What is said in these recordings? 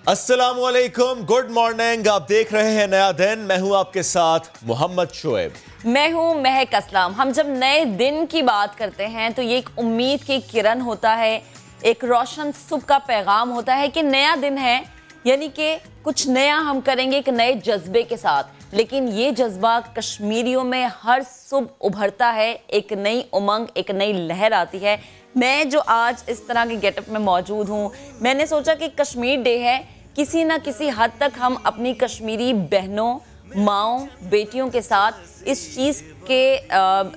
अस्सलामुअलैकुम, good morning. आप देख रहे हैं नया दिन। मैं हूं आपके साथ मोहम्मद शोएब। मैं हूं महक असलम। हम जब नए दिन की बात करते हैं तो ये एक उम्मीद की किरण होता है, एक रोशन सुबह का पैगाम होता है कि नया दिन है, यानी कि कुछ नया हम करेंगे एक नए जज्बे के साथ। लेकिन ये जज्बा कश्मीरियों में हर सुबह उभरता है, एक नई उमंग, एक नई लहर आती है। मैं जो आज इस तरह के गेटअप में मौजूद हूँ, मैंने सोचा कि कश्मीर डे है, किसी ना किसी हद तक हम अपनी कश्मीरी बहनों, माँओं, बेटियों के साथ इस चीज़ के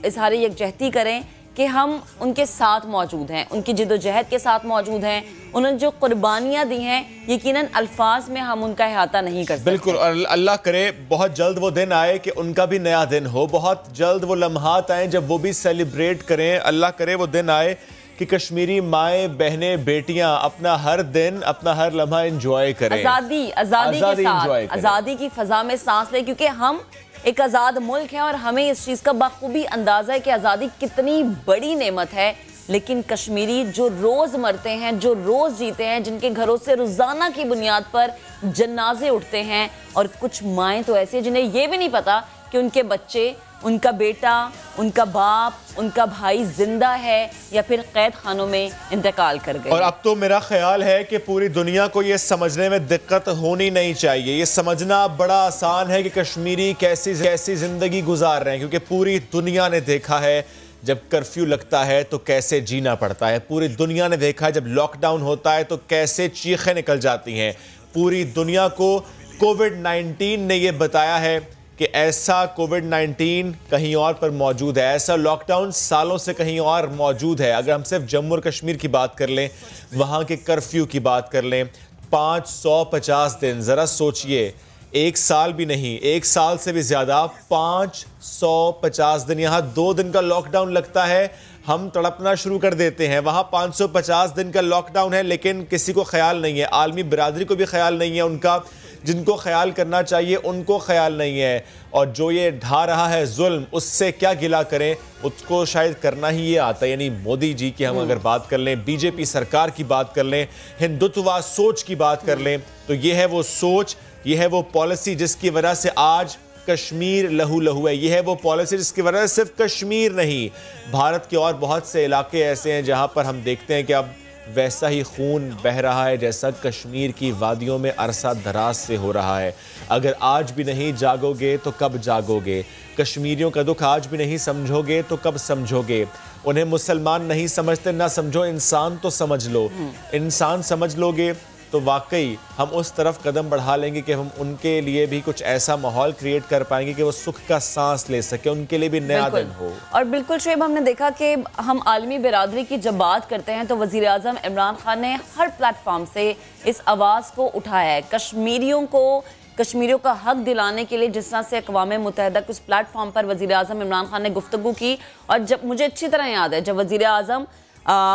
इजहार यकजहती करें कि हम उनके साथ मौजूद हैं, उनकी जिद्दोजहद के साथ मौजूद हैं। उन्होंने जो कुर्बानियाँ दी हैं, यकीनन अल्फाज में हम उनका अहाता नहीं कर सकते। बिल्कुल, और अल्लाह करे बहुत जल्द वो दिन आए कि उनका भी नया दिन हो, बहुत जल्द वो लम्हात आए जब वो भी सेलिब्रेट करें। अल्लाह करे वो दिन आए कि कश्मीरी माएँ, बहनें, बेटियां अपना हर दिन, अपना हर लम्हा एंजॉय करें, आज़ादी के साथ, आज़ादी की फ़ज़ा में सांस लें, क्योंकि हम एक आज़ाद मुल्क है और हमें इस चीज़ का बखूबी अंदाज़ा है कि आज़ादी कितनी बड़ी नेमत है। लेकिन कश्मीरी जो रोज़ मरते हैं, जो रोज़ जीते हैं, जिनके घरों से रोज़ाना की बुनियाद पर जनाजे उठते हैं, और कुछ माएँ तो ऐसी हैं जिन्हें ये भी नहीं पता कि उनके बच्चे, उनका बेटा, उनका बाप, उनका भाई जिंदा है या फिर कैद खानों में इंतकाल कर गए। और अब तो मेरा ख्याल है कि पूरी दुनिया को ये समझने में दिक्कत होनी नहीं चाहिए। ये समझना बड़ा आसान है कि कश्मीरी कैसी कैसी जिंदगी गुजार रहे हैं, क्योंकि पूरी दुनिया ने देखा है जब कर्फ्यू लगता है तो कैसे जीना पड़ता है। पूरी दुनिया ने देखा है जब लॉकडाउन होता है तो कैसे चीखें निकल जाती हैं। पूरी दुनिया को कोविड-19 ने ये बताया है कि ऐसा कोविड-19 कहीं और पर मौजूद है, ऐसा लॉकडाउन सालों से कहीं और मौजूद है। अगर हम सिर्फ जम्मू और कश्मीर की बात कर लें, वहाँ के कर्फ्यू की बात कर लें, 550 दिन, ज़रा सोचिए, एक साल भी नहीं, एक साल से भी ज़्यादा, 550 दिन। यहाँ 2 दिन का लॉकडाउन लगता है, हम तड़पना शुरू कर देते हैं। वहाँ 550 दिन का लॉकडाउन है, लेकिन किसी को ख्याल नहीं है, आलमी बिरादरी को भी ख्याल नहीं है उनका, जिनको ख्याल करना चाहिए उनको ख्याल नहीं है। और जो ये ढा रहा है जुल्म, उससे क्या गिला करें, उसको शायद करना ही ये आता है। यानी मोदी जी की हम अगर बात कर लें, बीजेपी सरकार की बात कर लें, हिंदुत्ववाद सोच की बात कर लें, तो ये है वो सोच, ये है वो पॉलिसी जिसकी वजह से आज कश्मीर लहू लहू है। ये है वो पॉलिसी जिसकी वजह से सिर्फ कश्मीर नहीं, भारत के और बहुत से इलाके ऐसे हैं जहां पर हम देखते हैं कि अब वैसा ही खून बह रहा है जैसा कश्मीर की वादियों में अरसा दराज से हो रहा है। अगर आज भी नहीं जागोगे तो कब जागोगे? कश्मीरियों का दुख आज भी नहीं समझोगे तो कब समझोगे? उन्हें मुसलमान नहीं समझते, ना समझो, इंसान तो समझ लो। इंसान समझ लोगे तो वाकई हम उस तरफ कदम बढ़ा लेंगे कि हम उनके लिए भी कुछ ऐसा माहौल क्रिएट कर पाएंगे कि वो सुख का सांस ले सके, उनके लिए भी नया दिन हो। और बिल्कुल शोएब, हमने देखा कि हम आलमी बिरादरी की जब बात करते हैं तो वज़ीर आज़म इमरान खान ने हर प्लेटफॉर्म से इस आवाज़ को उठाया है। कश्मीरियों का हक दिलाने के लिए जिस तरह से अक़वाम मुत्तहिदा के उस प्लेटफॉर्म पर वज़ीर आज़म इमरान खान ने गुफ्तगू की, और जब मुझे अच्छी तरह याद है जब वज़ीर आज़म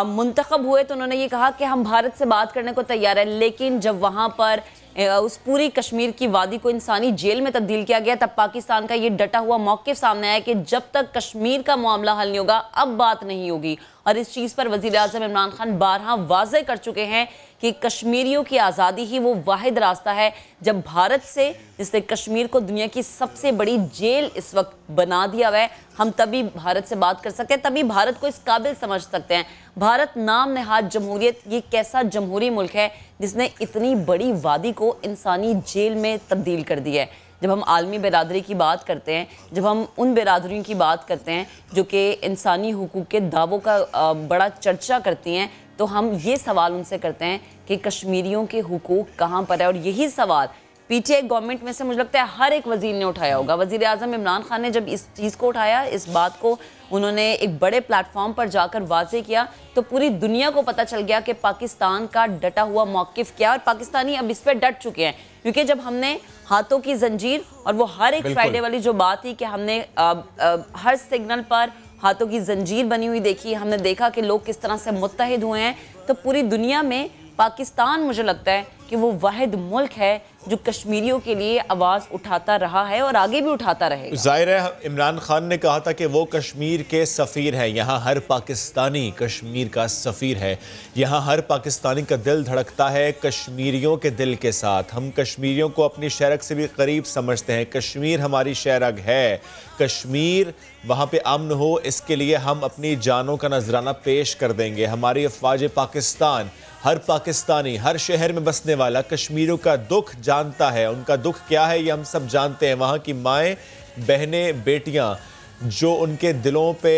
मुंतखब हुए तो उन्होंने ये कहा कि हम भारत से बात करने को तैयार हैं। लेकिन जब वहाँ पर उस पूरी कश्मीर की वादी को इंसानी जेल में तब्दील किया गया, तब पाकिस्तान का ये डटा हुआ मौक़िफ़ सामने आया कि जब तक कश्मीर का मामला हल नहीं होगा अब बात नहीं होगी। और इस चीज़ पर वज़ीर आज़म इमरान खान बारहा वाज़े कर चुके हैं कि कश्मीरियों की आज़ादी ही वो वाहिद रास्ता है। जब भारत से, जिसने कश्मीर को दुनिया की सबसे बड़ी जेल इस वक्त बना दिया हुआ है, हम तभी भारत से बात कर सकते हैं, तभी भारत को इस काबिल समझ सकते हैं। भारत नाम नहाद जमहूरियत, ये कैसा जमहूरी मुल्क है जिसने इतनी बड़ी वादी को इंसानी जेल में तब्दील कर दिया है। जब हम आलमी बिरादरी की बात करते हैं, जब हम उन बिरादरियों की बात करते हैं जो कि इंसानी हुकूक के दावों का बड़ा चर्चा करती हैं, तो हम ये सवाल उनसे करते हैं कि कश्मीरियों के हुकूक कहाँ पर है। और यही सवाल पीटीआई गवर्नमेंट में से मुझे लगता है हर एक वज़ीर ने उठाया होगा। वज़ीर आज़म इमरान खान ने जब इस चीज़ को उठाया, इस बात को उन्होंने एक बड़े प्लेटफॉर्म पर जाकर वाज़े किया, तो पूरी दुनिया को पता चल गया कि पाकिस्तान का डटा हुआ मौक़िफ़ क्या है। और पाकिस्तानी अब इस पर डट चुके हैं, क्योंकि जब हमने हाथों की जंजीर, और वो हर एक फ्राइडे वाली जो बात थी कि हमने हर सिग्नल पर हाथों की जंजीर बनी हुई देखी, हमने देखा कि लोग किस तरह से मुत्तहिद हुए हैं, तो पूरी दुनिया में पाकिस्तान मुझे लगता है कि वो वाहिद मुल्क है जो कश्मीरियों के लिए आवाज़ उठाता रहा है और आगे भी उठाता रहेगा। जाहिर है इमरान खान ने कहा था कि वो कश्मीर के सफ़ीर हैं, यहाँ हर पाकिस्तानी कश्मीर का सफ़ीर है, यहाँ हर पाकिस्तानी का दिल धड़कता है कश्मीरियों के दिल के साथ। हम कश्मीरियों को अपनी शहरक से भी करीब समझते हैं, कश्मीर हमारी शहरक है, कश्मीर वहाँ पे अमन हो इसके लिए हम अपनी जानों का नजराना पेश कर देंगे। हमारी अफवाज पाकिस्तान, हर पाकिस्तानी हर शहर में बसने वाला कश्मीरियों का दुख जानता है। उनका दुख क्या है ये हम सब जानते हैं। वहाँ की माएँ, बहनें, बेटियाँ जो उनके दिलों पे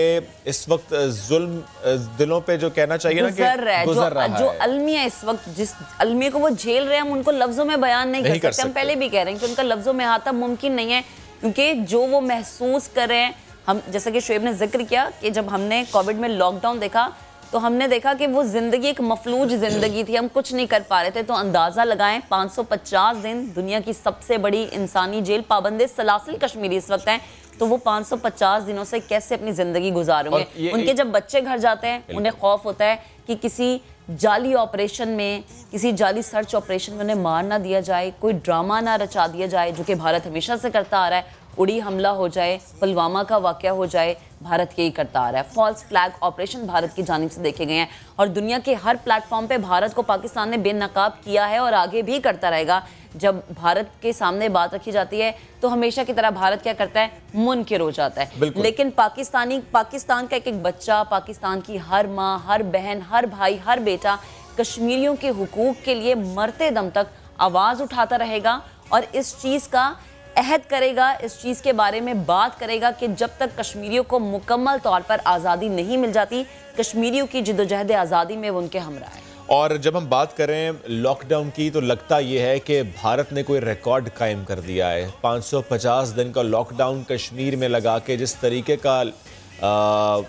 इस वक्त जुल्म, दिलों पे जो कहना चाहिए ना कि गुजर रहा है, जो अलमिया इस वक्त जिस अलमिया को वो झेल रहे हैं, हम उनको लफ्जों में बयान नहीं कर सकते। हम पहले भी कह रहे हैं कि उनका लफ्जों में आता मुमकिन नहीं है, क्योंकि जो वो महसूस कर रहे हैं, हम जैसा कि शुएब ने जिक्र किया कि जब हमने कोविड में लॉकडाउन देखा तो हमने देखा कि वो ज़िंदगी एक मफलूज ज़िंदगी थी, हम कुछ नहीं कर पा रहे थे। तो अंदाज़ा लगाएं 550 दिन दुनिया की सबसे बड़ी इंसानी जेल, पाबंदे सलासिल कश्मीरी इस वक्त हैं, तो वो 550 दिनों से कैसे अपनी ज़िंदगी गुजारेंगे। उनके जब बच्चे घर जाते हैं उन्हें खौफ होता है कि किसी जाली ऑपरेशन में, किसी जाली सर्च ऑपरेशन में उन्हें मार ना दिया जाए, कोई ड्रामा ना रचा दिया जाए जो कि भारत हमेशा से करता आ रहा है। उड़ी हमला हो जाए, पुलवामा का वाक़या हो जाए, भारत यही करता आ रहा है। फॉल्स फ्लैग ऑपरेशन भारत की जानिब से देखे गए हैं और दुनिया के हर प्लेटफॉर्म पे भारत को पाकिस्तान ने बेनकाब किया है और आगे भी करता रहेगा। जब भारत के सामने बात रखी जाती है तो हमेशा की तरह भारत क्या करता है, मुनकिर हो जाता है। लेकिन पाकिस्तान का एक बच्चा, पाकिस्तान की हर माँ, हर बहन, हर भाई, हर बेटा कश्मीरियों के हुकूक के लिए मरते दम तक आवाज़ उठाता रहेगा और इस चीज़ का अहद करेगा, इस चीज़ के बारे में बात करेगा कि जब तक कश्मीरियों को मुकम्मल तौर पर आज़ादी नहीं मिल जाती, कश्मीरियों की जिद्दोजहद आज़ादी में वो उनके हमरा है। और जब हम बात करें लॉकडाउन की तो लगता ये है कि भारत ने कोई रिकॉर्ड कायम कर दिया है। 550 दिन का लॉकडाउन कश्मीर में लगा के जिस तरीके का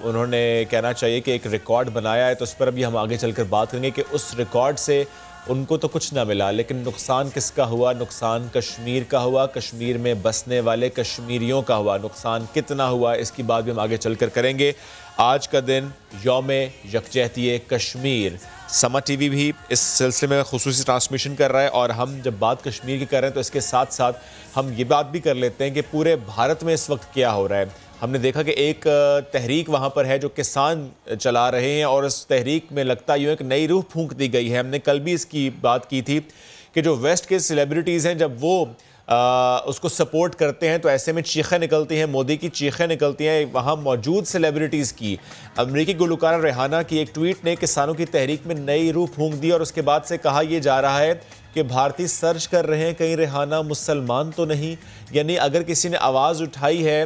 उन्होंने कहना चाहिए कि एक रिकॉर्ड बनाया है, तो उस पर अभी हम आगे चलकर बात करेंगे कि उस रिकॉर्ड से उनको तो कुछ ना मिला, लेकिन नुकसान किसका हुआ? नुकसान कश्मीर का हुआ, कश्मीर में बसने वाले कश्मीरियों का हुआ। नुकसान कितना हुआ इसकी बात भी हम आगे चलकर करेंगे। आज का दिन यौम यकजहती कश्मीर, समा टीवी भी इस सिलसिले में खुसूसी ट्रांसमिशन कर रहा है और हम जब बात कश्मीर की कर रहे हैं तो इसके साथ साथ हम ये बात भी कर लेते हैं कि पूरे भारत में इस वक्त क्या हो रहा है। हमने देखा कि एक तहरीक वहाँ पर है जो किसान चला रहे हैं और उस तहरीक में लगता यूँ है कि नई रूह फूंक दी गई है। हमने कल भी इसकी बात की थी कि जो वेस्ट के सेलिब्रिटीज़ हैं जब वो उसको सपोर्ट करते हैं तो ऐसे में चीखें निकलती हैं, मोदी की चीखें निकलती हैं। वहाँ मौजूद सेलिब्रिटीज़ की, अमरीकी गुलकारा रेहाना की एक ट्वीट ने किसानों की तहरीक में नई रूह फूंक दी और उसके बाद से कहा यह जा रहा है कि भारतीय सर्च कर रहे हैं कहीं रेहाना मुसलमान तो नहीं। यानी अगर किसी ने आवाज़ उठाई है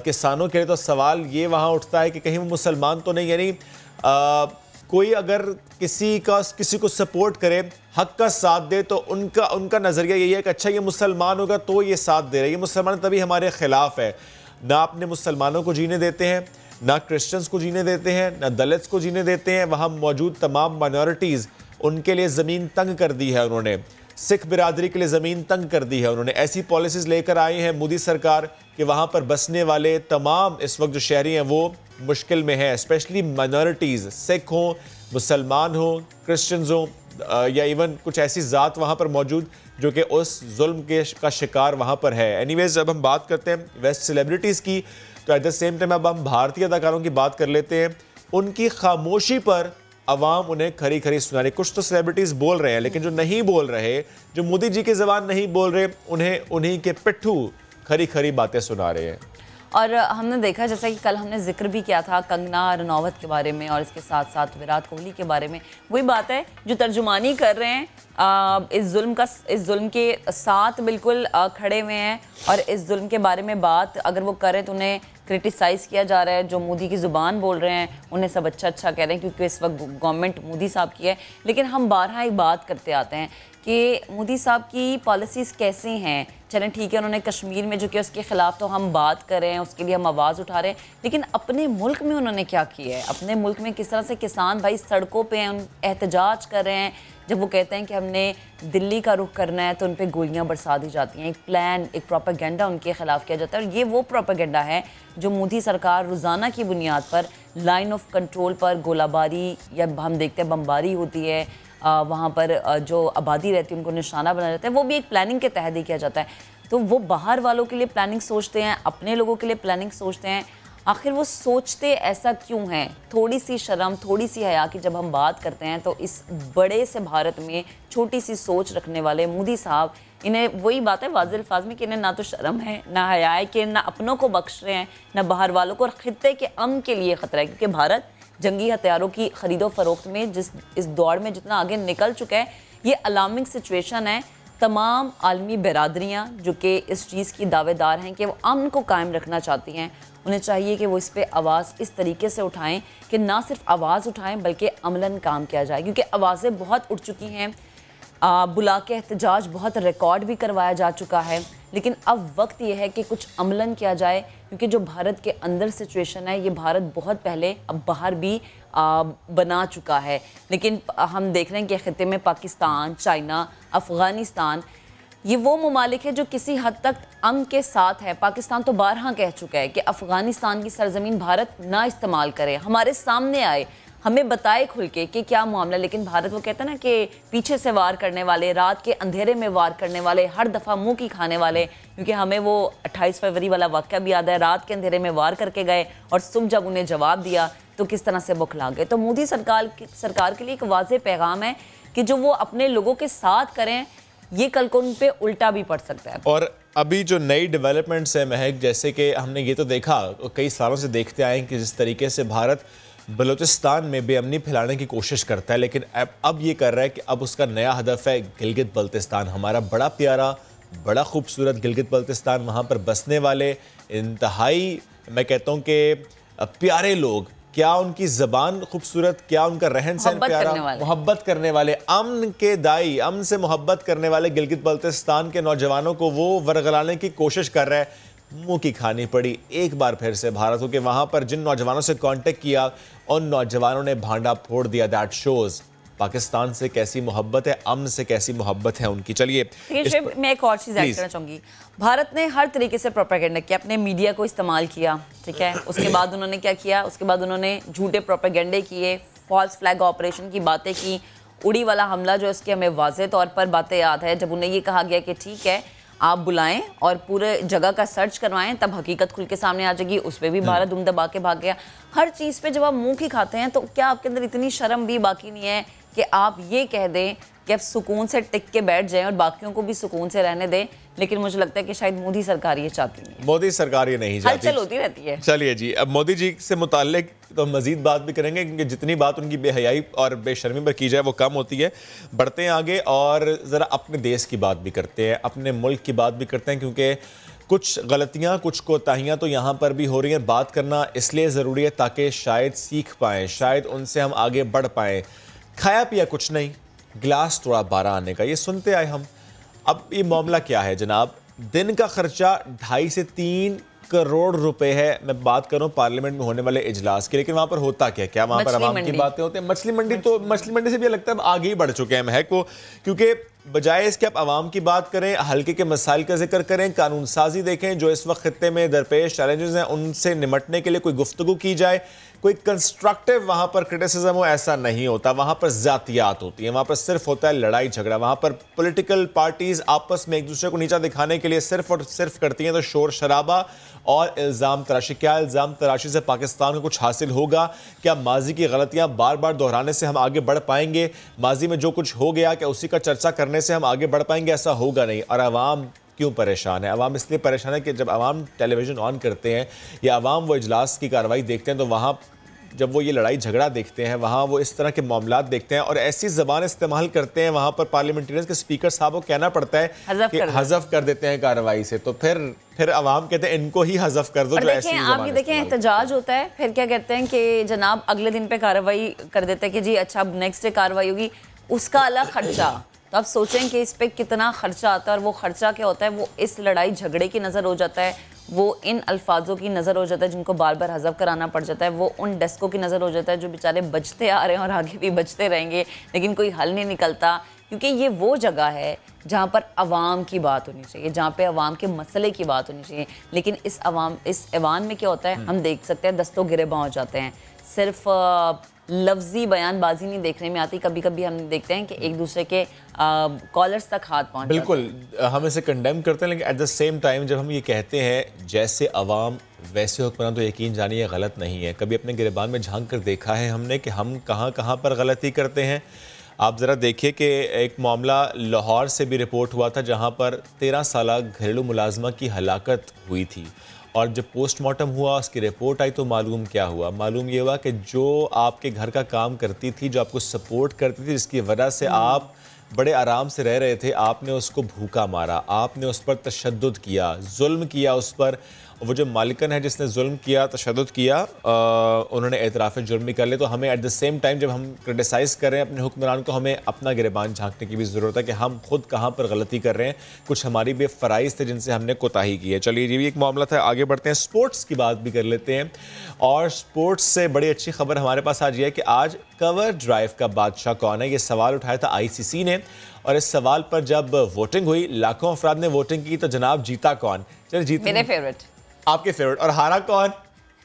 किसानों के लिए तो सवाल ये वहाँ उठता है कि कहीं वो मुसलमान तो नहीं। यानी कोई अगर किसी को सपोर्ट करे, हक का साथ दे, तो उनका नज़रिया यही है कि अच्छा ये मुसलमान होगा तो ये साथ दे रहा है, ये मुसलमान तभी हमारे ख़िलाफ़ है। ना अपने मुसलमानों को जीने देते हैं, ना क्रिश्चियंस को जीने देते हैं, ना दलित्स को जीने देते हैं। वहाँ मौजूद तमाम माइनॉरिटीज़, उनके लिए ज़मीन तंग कर दी है उन्होंने, सिख बिरादरी के लिए ज़मीन तंग कर दी है उन्होंने। ऐसी पॉलिसीज़ लेकर आई हैं मोदी सरकार कि वहाँ पर बसने वाले तमाम इस वक्त जो शहरी हैं वो मुश्किल में हैं, स्पेशली माइनॉरिटीज़, सिख हों, मुसलमान हों, क्रिश्चियंस हों या इवन कुछ ऐसी ज़ात वहाँ पर मौजूद जो कि उस जुल्म का शिकार वहाँ पर है। एनीवेज, जब हम बात करते हैं वेस्ट सेलिब्रिटीज़ की तो एट द सेम टाइम अब हम भारतीय अदाकारों की बात कर लेते हैं। उनकी खामोशी पर अवाम उन्हें खरी खरी सुना रही। कुछ तो सेलिब्रिटीज़ बोल रहे हैं, लेकिन जो नहीं बोल रहे, जो मोदी जी की ज़बान नहीं बोल रहे, उन्हीं के पिट्ठू खरी खरी बातें सुना रहे हैं। और हमने देखा, जैसा कि कल हमने जिक्र भी किया था कंगना रनौत के बारे में और इसके साथ साथ विराट कोहली के बारे में, वही बात है जो तर्जुमानी कर रहे हैं इस जुल्म के साथ बिल्कुल खड़े हुए हैं और इस जुल्म के बारे में बात अगर वो करें तो उन्हें क्रिटिसाइज़ किया जा रहा है। जो मोदी की ज़ुबान बोल रहे हैं उन्हें सब अच्छा कह रहे हैं क्योंकि इस वक्त गवर्नमेंट मोदी साहब की है। लेकिन हम बारहा एक बात करते आते हैं कि मोदी साहब की पॉलिसीज़ कैसी हैं। चलें ठीक है, उन्होंने कश्मीर में जो कि उसके ख़िलाफ़ तो हम बात कर रहे हैं, उसके लिए हम आवाज़ उठा रहे हैं, लेकिन अपने मुल्क में उन्होंने क्या किया है? अपने मुल्क में किस तरह से किसान भाई सड़कों पे हैं, एहतजाज कर रहे हैं। जब वो कहते हैं कि हमने दिल्ली का रुख करना है तो उन पर गोलियाँ बरसा दी जाती हैं। एक प्लान, एक प्रोपेगेंडा उनके ख़िलाफ़ किया जाता है और ये वो प्रोपेगेंडा है जो मोदी सरकार रोज़ाना की बुनियाद पर लाइन ऑफ कंट्रोल पर गोलाबारी या हम देखते हैं बमबारी होती है, वहाँ पर जो आबादी रहती है उनको निशाना बनाया जाता है, वो भी एक प्लानिंग के तहत ही किया जाता है। तो वो बाहर वालों के लिए प्लानिंग सोचते हैं, अपने लोगों के लिए प्लानिंग सोचते हैं। आखिर वो सोचते ऐसा क्यों हैं? थोड़ी सी शर्म, थोड़ी सी हया की जब हम बात करते हैं तो इस बड़े से भारत में छोटी सी सोच रखने वाले मोदी साहब, इन्हें वही बात है वाज़ेह अल्फाज में कि इन्हें ना तो शर्म है, ना हया है, कि ना अपनों को बख्श रहे हैं, ना बाहर वालों को। और खित्ते के अमन के लिए ख़तरा है, क्योंकि भारत जंगी हथियारों की ख़रीदो फरोख्त में इस दौड़ में जितना आगे निकल चुका है, ये अलार्मिंग सिचुएशन है। तमाम आलमी बिरादरियाँ जो कि इस चीज़ की दावेदार हैं कि वो अमन को कायम रखना चाहती हैं, उन्हें चाहिए कि वो इस पे आवाज़ इस तरीके से उठाएं कि ना सिर्फ आवाज़ उठाएं बल्कि अमलन काम किया जाए, क्योंकि आवाज़ें बहुत उठ चुकी हैं। बुला के एहतजाज बहुत रिकॉर्ड भी करवाया जा चुका है, लेकिन अब वक्त यह है कि कुछ अमलन किया जाए, क्योंकि जो भारत के अंदर सिचुएशन है ये भारत बहुत पहले अब बाहर भी बना चुका है। लेकिन हम देख रहे हैं कि खित्ते में पाकिस्तान, चाइना, अफ़गानिस्तान, ये वो ममालिक है जो किसी हद तक अमन के साथ है। पाकिस्तान तो बारहा कह चुका है कि अफ़गानिस्तान की सरजमीन भारत ना इस्तेमाल करे, हमारे सामने आए, हमें बताए खुल के कि क्या मामला। लेकिन भारत वो कहता है ना कि पीछे से वार करने वाले, रात के अंधेरे में वार करने वाले, हर दफ़ा मुंह की खाने वाले, क्योंकि हमें वो 28 फरवरी वाला वाक़या भी याद है, रात के अंधेरे में वार करके गए और सुबह जब उन्हें जवाब दिया तो किस तरह से बुखला गए। तो मोदी सरकार के लिए एक वाज़ेह पैगाम है कि जो वो अपने लोगों के साथ करें, ये कल को उन पे उल्टा भी पड़ सकता है। और अभी जो नई डेवलपमेंट्स है महक, जैसे कि हमने ये तो देखा, कई सालों से देखते आए कि जिस तरीके से भारत बलूचिस्तान में बेअमनी फैलाने की कोशिश करता है, लेकिन अब ये कर रहा है कि अब उसका नया हदफ है गिलगित बल्तिस्तान, हमारा बड़ा प्यारा, बड़ा खूबसूरत गिलगित बल्तिस्तान। वहाँ पर बसने वाले इंतहाई, मैं कहता हूँ कि प्यारे लोग, क्या उनकी ज़बान खूबसूरत, क्या उनका रहन सहन प्यारा, मोहब्बत करने वाले, अमन के दाई, अमन से मोहब्बत करने वाले गिलगित बल्तिस्तान के नौजवानों को वो वरगलाने की कोशिश कर रहा है। मुंह की खानी पड़ी एक बार फिर से भारत को कि वहां पर जिन नौजवानों से कांटेक्ट किया उन नौजवानों ने भांडा फोड़ दिया। दैट शोज पाकिस्तान से कैसी मोहब्बत है, अमन से कैसी मोहब्बत है उनकी। चलिए मैं एक और चीज़ ऐड करना चाहूँगी। भारत ने हर तरीके से प्रोपेगेंडा किया, अपने मीडिया को इस्तेमाल किया, ठीक है। उसके बाद उन्होंने क्या किया, उसके बाद उन्होंने झूठे प्रोपेगेंडे किए, फॉल्स फ्लैग ऑपरेशन की बातें की, उड़ी वाला हमला जो इसकी हमें वाज़ेह तौर पर बातें याद है, जब उन्हें ये कहा गया कि ठीक है आप बुलाएं और पूरे जगह का सर्च करवाएं, तब हकीकत खुल के सामने आ जाएगी। उस पर भी भारत दुम दबा के भाग गया। हर चीज़ पे जब आप मुंह की खाते हैं तो क्या आपके अंदर इतनी शर्म भी बाकी नहीं है कि आप ये कह दें कि आप सुकून से टिक के बैठ जाएं और बाकियों को भी सुकून से रहने दें? लेकिन मुझे लगता है कि शायद मोदी सरकार ये चाहती नहीं है। मोदी सरकार ये नहीं चाहती, हलचल होती रहती है। चलिए जी, अब मोदी जी से मुताल्लिक तो मजीद बात भी करेंगे, क्योंकि जितनी बात उनकी बेहयाई और बेशर्मी पर की जाए वो कम होती है। बढ़ते हैं आगे और ज़रा अपने देश की बात भी करते हैं, अपने मुल्क की बात भी करते हैं, क्योंकि कुछ गलतियाँ, कुछ कोताहियाँ तो यहाँ पर भी हो रही हैं। बात करना इसलिए ज़रूरी है ताकि शायद सीख पाएँ, शायद उनसे हम आगे बढ़ पाएँ। खाया पिया कुछ नहीं, गिलास थोड़ा 12 आने का, ये सुनते आए हम। अब ये मामला क्या है जनाब? दिन का खर्चा 2.5 से 3 करोड़ रुपए है। मैं बात कर रहा हूँ पार्लियामेंट में होने वाले इजलास की, लेकिन वहाँ पर होता क्या वहाँ पर आवाम की बातें होती हैं। मछली मंडी से भी लगता है आगे ही बढ़ चुके हैं महक को, क्योंकि बजाय इसके आप आवाम की बात करें, हल्के के मसाइल का जिक्र करें, कानून साजी देखें, जो इस वक्त खित्ते में दरपेश चैलेंजेस हैं उनसे निमटने के लिए कोई गुफ्तगू की जाए, कोई कंस्ट्रक्टिव वहाँ पर क्रिटिसिज्म हो, ऐसा नहीं होता। वहाँ पर ज़ातियात होती हैं, वहाँ पर सिर्फ होता है लड़ाई झगड़ा। वहाँ पर पॉलिटिकल पार्टीज आपस में एक दूसरे को नीचा दिखाने के लिए सिर्फ और सिर्फ करती हैं तो शोर शराबा और इल्ज़ाम तराशी। क्या इल्ज़ाम तराशी से पाकिस्तान को कुछ हासिल होगा? क्या माजी की गलतियाँ बार बार दोहराने से हम आगे बढ़ पाएंगे? माजी में जो कुछ हो गया क्या उसी का चर्चा करने से हम आगे बढ़ पाएंगे? ऐसा होगा नहीं। और आवाम क्यों परेशान है? आवाम इसलिए परेशान है कि जब आवाम टेलीविज़न ऑन करते हैं या आवाम वो इजलास की कार्रवाई देखते हैं तो वहाँ जब वो ये लड़ाई झगड़ा देखते हैं, वहाँ वो इस तरह के मामलात देखते हैं और ऐसी ज़बान इस्तेमाल करते हैं, वहाँ पर पार्लियामेंटेरियंस के स्पीकर साहब को कहना पड़ता है कि हज़फ कर देते हैं कार्रवाई से। तो फिर आवाम कहते हैं इनको ही हज़फ कर दो। जो ऐसी आप ये देखें, एहतजाज होता है, फिर क्या कहते हैं कि जनाब अगले दिन पे कार्रवाई कर देते हैं कि जी अच्छा अब नेक्स्ट डे कार्रवाई होगी, उसका अलग खर्चा। तो आप सोचें कि इस पर कितना खर्चा आता है, और वो खर्चा क्या होता है, वो इस लड़ाई झगड़े की नज़र हो जाता है, वो इन अल्फाजों की नज़र हो जाता है जिनको बार बार हज़फ कराना पड़ जाता है, वो उन डेस्कों की नज़र हो जाता है जो बेचारे बचते आ रहे हैं और आगे भी बचते रहेंगे, लेकिन कोई हल नहीं निकलता। क्योंकि ये वो जगह है जहाँ पर अवाम की बात होनी चाहिए, जहाँ पे अवाम के मसले की बात होनी चाहिए। लेकिन इस ऐवान में क्या होता है, हम देख सकते हैं दस्तों गिरेबां हो जाते हैं। सिर्फ लफ्जी बयानबाजी नहीं देखने में आती, कभी कभी हम देखते हैं कि एक दूसरे के कॉलर्स तक हाथ पहुंच बिल्कुल हम इसे कंडेम करते हैं, लेकिन एट द सेम टाइम जब हम ये कहते हैं जैसे अवाम वैसे हुक्मरान, तो यकीन जानिए गलत नहीं है। कभी अपने गिरबान में झांक कर देखा है हमने कि हम कहाँ कहाँ पर गलती करते हैं। आप ज़रा देखिए कि एक मामला लाहौर से भी रिपोर्ट हुआ था जहाँ पर 13 साल घरेलू मुलाजमा की हलाकत हुई थी, और जब पोस्टमार्टम हुआ उसकी रिपोर्ट आई तो मालूम क्या हुआ, मालूम ये हुआ कि जो आपके घर का काम करती थी, जो आपको सपोर्ट करती थी, जिसकी वजह से आप बड़े आराम से रह रहे थे, आपने उसको भूखा मारा, आपने उस पर तशद्दुद किया, जुल्म किया उस पर। वो जो मालिकन है जिसने जुल्म किया, तशद्दुद किया, उन्होंने एतराफ़ जुर्म भी कर ले। तो हमें एट द सेम टाइम जब हम क्रिटिसाइज़ कर रहे हैं अपने हुक्मरान को, हमें अपना गिरबान झांकने की भी ज़रूरत है कि हम खुद कहाँ पर गलती कर रहे हैं। कुछ हमारी भी फ़राइज़ थे जिनसे हमने कोताही की है। चलिए ये भी एक मामला था, आगे बढ़ते हैं, स्पोर्ट्स की बात भी कर लेते हैं। और स्पोर्ट्स से बड़ी अच्छी खबर हमारे पास आज ये है कि आज कवर ड्राइव का बादशाह कौन है, ये सवाल उठाया था ICC ने, और इस सवाल पर जब वोटिंग हुई, लाखों अफराद ने वोटिंग की, तो जनाब जीता कौन? चलिए जीत मेरे फेवरेट, आपके फेवरेट, और हारा कौन?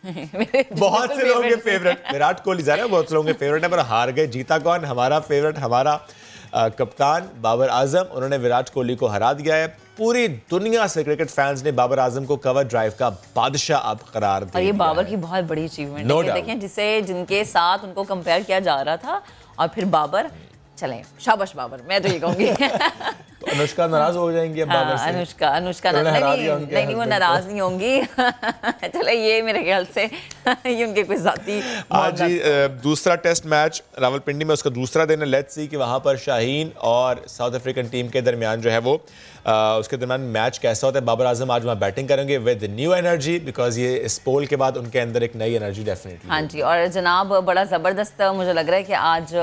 बहुत से लोगों के फेवरेट विराट कोहली, ज़रा बहुत से लोगों के फेवरेट है, पर हार गए। जीता कौन? हमारा फेवरेट, हमारा कप्तान बाबर आजम। उन्होंने विराट कोहली को हरा दिया है। पूरी दुनिया से क्रिकेट फैंस ने बाबर आजम को कवर ड्राइव का बादशाह अब करार दिया। और ये बाबर की बहुत बड़ी अचीवमेंट है। देखें जिसे जिनके साथ उनको कंपेयर किया जा रहा था, और फिर बाबर, चलें शाबाश बाबर, मैं तो ये कहूंगी। तो अनुष्का नाराज हो जाएंगी अब बाबर से? अनुष्का नहीं, वो नाराज नहीं होंगी। चले ये मेरे ख्याल से ये उनके कोई जाती। आज ही दूसरा टेस्ट मैच रावलपिंडी में, उसका दूसरा दिन है। लेट्स सी कि वहाँ पर शाहीन और साउथ अफ्रीकन टीम के दरमियान जो है वो उसके दरमियान मैच कैसा होता है। बाबर आजम आज वहाँ बैटिंग करेंगे विद न्यू एनर्जी, बिकॉज ये इस पोल के बाद उनके अंदर एक नई एनर्जी डेफिनेटली। हाँ जी, और जनाब बड़ा ज़बरदस्त मुझे लग रहा है कि आज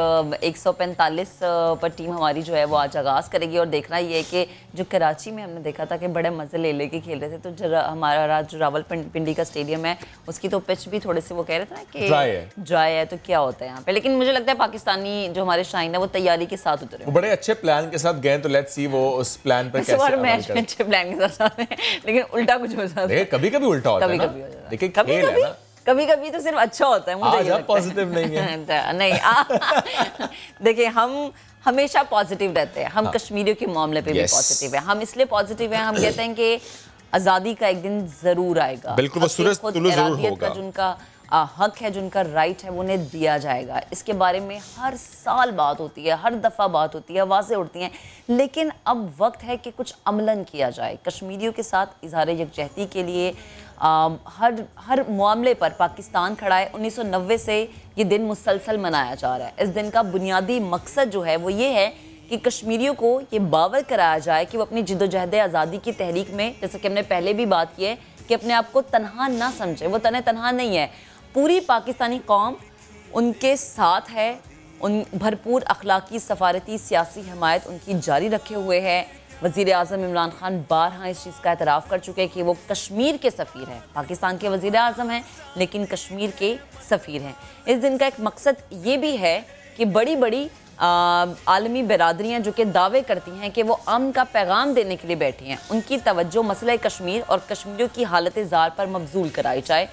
145 पर टीम हमारी जो है वो आज आगाज़ करेगी। और देखना ये है कि जो कराची में हमने देखा था कि बड़े मज़े ले लेके खेल रहे थे, तो जरा हमारा जो रावलपिंडी का स्टेडियम है उसकी तो पिच भी थोड़े से वो कह रहे थे ना कि ड्राई है, तो क्या होता है यहाँ पे। लेकिन मुझे लगता है पाकिस्तानी जो हमारे शाहीन है वो तैयारी के साथ उतरे, बड़े अच्छे प्लान के साथ गए। तो लेट्स सी वो उस प्लान पर मैच में अच्छे प्लान के साथ, लेकिन उल्टा कुछ हो जाता है। कभी कभी उल्टा होता है, देखिए कभी कभी तो सिर्फ अच्छा होता है। मुझे आज पॉजिटिव नहीं है। नहीं देखिए हम हमेशा पॉजिटिव रहते हैं। हम कश्मीरियों के मामले पे भी पॉजिटिव है। हम इसलिए पॉजिटिव हैं, हम कहते हैं कि आज़ादी का एक दिन ज़रूर आएगा। बिल्कुल, वो सूरज तुलू ज़रूर होगा। जिनका हक है, जिनका राइट है, वो उन्हें दिया जाएगा। इसके बारे में हर साल बात होती है, हर दफ़ा बात होती है, आवाज़ें उठती हैं, लेकिन अब वक्त है कि कुछ अमलन किया जाए। कश्मीरियों के साथ इज़हार यकजहती के लिए हर मामले पर पाकिस्तान खड़ा है। 1990 से ये दिन मुसलसल मनाया जा रहा है। इस दिन का बुनियादी मकसद जो है वो ये है कि कश्मीरियों को ये बावर कराया जाए कि वो अपनी जिद्दोजहद आज़ादी की तहरीक में, जैसे कि हमने पहले भी बात की है, कि अपने आप को तनहा ना समझे। वो तनहा नहीं है, पूरी पाकिस्तानी कौम उनके साथ है। उन भरपूर अखलाकी, सफारती, सियासी हमायत उनकी जारी रखे हुए है। वज़ीर आज़म इमरान खान बारहा इस चीज़ का एतराफ़ कर चुके हैं कि वो कश्मीर के सफ़ीर हैं। पाकिस्तान के वज़ीर आज़म हैं लेकिन कश्मीर के सफ़ीर हैं। इस दिन का एक मकसद ये भी है कि बड़ी बड़ी आलमी बिरादरियाँ जो कि दावे करती हैं कि वो अमन का पैगाम देने के लिए बैठी हैं, उनकी तवज्जो मसला कश्मीर और कश्मीरियों की हालत ज़ार पर मबजूल कराई जाए।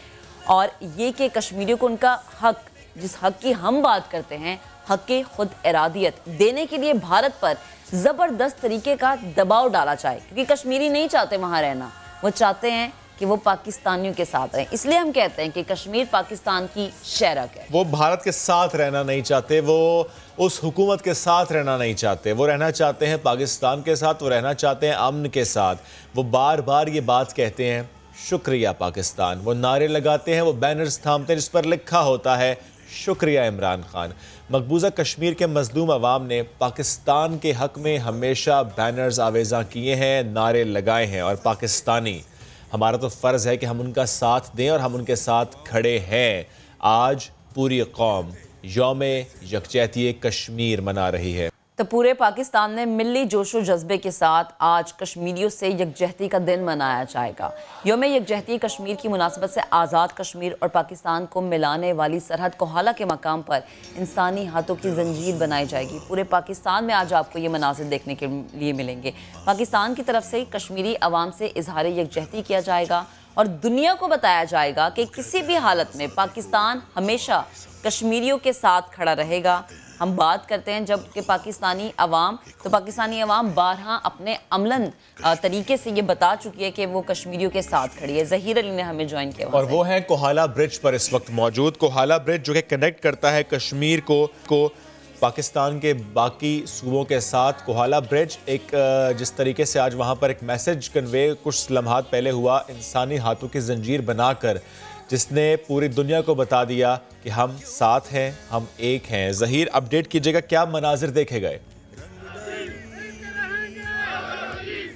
और ये कि कश्मीरियों को उनका हक, जिस हक की हम बात करते हैं, हक के खुद इरादियत देने के लिए भारत पर ज़बरदस्त तरीके का दबाव डाला जाए, क्योंकि कश्मीरी नहीं चाहते वहाँ रहना, वो चाहते हैं कि वो पाकिस्तानियों के साथ रहें। इसलिए हम कहते हैं कि कश्मीर पाकिस्तान की शहरक है। वो भारत के साथ रहना नहीं चाहते, वो उस हुकूमत के साथ रहना नहीं चाहते, वो रहना चाहते हैं पाकिस्तान के साथ, वो रहना चाहते हैं अमन के साथ। वो बार बार ये बात कहते हैं, शुक्रिया पाकिस्तान। वो नारे लगाते हैं, वो बैनर्स थामते हैं जिस पर लिखा होता है शुक्रिया इमरान खान। मकबूजा कश्मीर के मजलूम अवाम ने पाकिस्तान के हक में हमेशा बैनर्स आवेज़ा किए हैं, नारे लगाए हैं, और पाकिस्तानी हमारा तो फ़र्ज़ है कि हम उनका साथ दें, और हम उनके साथ खड़े हैं। आज पूरी कौम यौम यकजहती कश्मीर मना रही है। तो पूरे पाकिस्तान में मिली जोशो जज्बे के साथ आज कश्मीरियों से यकजहती का दिन मनाया जाएगा। यौम यकजहती कश्मीर की मुनासबत से आज़ाद कश्मीर और पाकिस्तान को मिलाने वाली सरहद कोहाला के मकाम पर इंसानी हाथों की जंजीर बनाई जाएगी। पूरे पाकिस्तान में आज आपको ये मनासिर देखने के लिए मिलेंगे। पाकिस्तान की तरफ से कश्मीरी अवाम से इजहार यकजहती किया जाएगा और दुनिया को बताया जाएगा कि किसी भी हालत में पाकिस्तान हमेशा कश्मीरियों के साथ खड़ा रहेगा। हम बात करते हैं जब कि पाकिस्तानी अवाम, तो पाकिस्तानी अवाम बारहा अपने अमलन तरीके से ये बता चुकी है कि वो कश्मीरियों के साथ खड़ी है। ज़हीर अली ने हमें ज्वाइन किया और वो है कोहाला ब्रिज पर इस वक्त मौजूद। कोहाला ब्रिज जो कि कनेक्ट करता है कश्मीर को पाकिस्तान के बाकी सूबों के साथ। कोहाला ब्रिज एक जिस तरीके से आज वहाँ पर एक मैसेज कन्वे कुछ लम्हात पहले हुआ, इंसानी हाथों की जंजीर बनाकर, जिसने पूरी दुनिया को बता दिया कि हम साथ हैं, हम एक हैं। ज़हीर, अपडेट कीजिएगा, क्या मनाजिर देखे गए?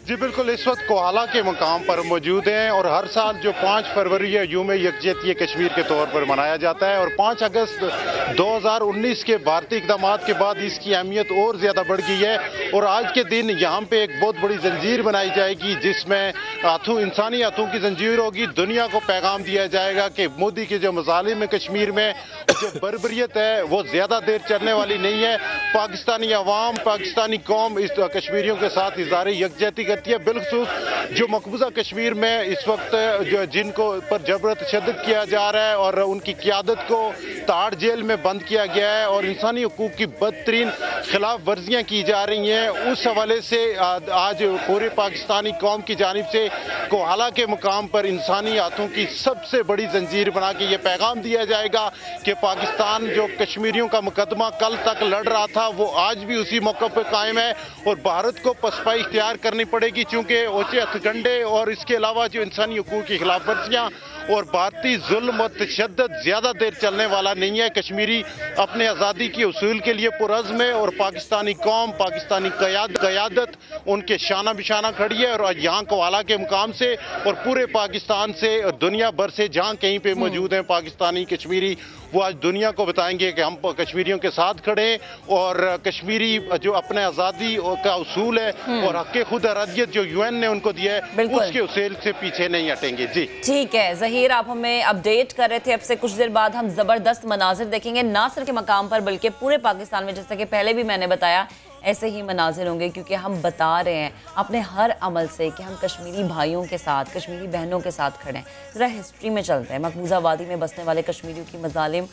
जी बिल्कुल, इस वक्त कोहाला के मकाम पर मौजूद हैं और हर साल जो 5 फरवरी है यूम यकजहती कश्मीर के तौर पर मनाया जाता है और 5 अगस्त 2019 के भारतीय इक़दाम के बाद इसकी अहमियत और ज़्यादा बढ़ गई है। और आज के दिन यहाँ पे एक बहुत बड़ी जंजीर बनाई जाएगी जिसमें इंसानी हाथों की जंजीर होगी। दुनिया को पैगाम दिया जाएगा कि मोदी के जो मज़ालिम है कश्मीर में, जो बर्बरियत है वो ज़्यादा देर चलने वाली नहीं है। पाकिस्तानी अवाम, पाकिस्तानी कौम इस कश्मीरियों के साथ इज़हार यकजहती करती है। बिलखुसूस जो मकबूजा कश्मीर में इस वक्त जो जिनको पर जबर तशद्दुद किया जा रहा है और उनकी क़यादत को ताड़ जेल में बंद किया गया है और इंसानी हकूक़ की बदतरीन खिलाफ वर्जियाँ की जा रही हैं, उस हवाले से आज पूरे पाकिस्तानी कौम की जानिब से कोहाला के मुकाम पर इंसानी हाथों की सबसे बड़ी जंजीर बना के ये पैगाम दिया जाएगा कि पाकिस्तान जो कश्मीरियों का मुकदमा कल तक लड़ रहा था वो आज भी उसी मौके पर कायम है और भारत को पसपाई इख्तियार करनी पड़ेगी, चूँकि ओछे हथकंडे और इसके अलावा जो इंसानी हकूक़ की खिलाफ वर्जियाँ और भारतीय जुल्म और तशद्दुद ज़्यादा देर चलने वाला नहीं है। कश्मीरी अपने आज़ादी की उसूल के लिए पुरज़्म है और पाकिस्तानी कौम, पाकिस्तानी क़यादत उनके शाना बिशाना खड़ी है। और यहाँ कोहाला के मुकाम से और पूरे पाकिस्तान से और दुनिया भर से जहाँ कहीं पे मौजूद हैं पाकिस्तानी कश्मीरी, वो आज दुनिया को बताएंगे कि हम कश्मीरियों के साथ खड़े हैं और कश्मीरी जो अपने आज़ादी का उसूल है और हक़ खुद अरादियत जो UN ने उनको दिया है उसके उसूल से पीछे नहीं हटेंगे। जी ठीक है ज़हीर, आप हमें अपडेट कर रहे थे। अब से कुछ देर बाद हम ज़बरदस्त मनाजिर देखेंगे, ना सिर्फ के मकाम पर बल्कि पूरे पाकिस्तान में, जैसा कि पहले भी मैंने बताया ऐसे ही मनाजिर होंगे, क्योंकि हम बता रहे हैं अपने हर अमल से कि हम कश्मीरी भाइयों के साथ, कश्मीरी बहनों के साथ खड़े हैं। ज़रा हिस्ट्री में चलते हैं। मकबूजा वादी में बसने वाले कश्मीरियों की मज़ालिम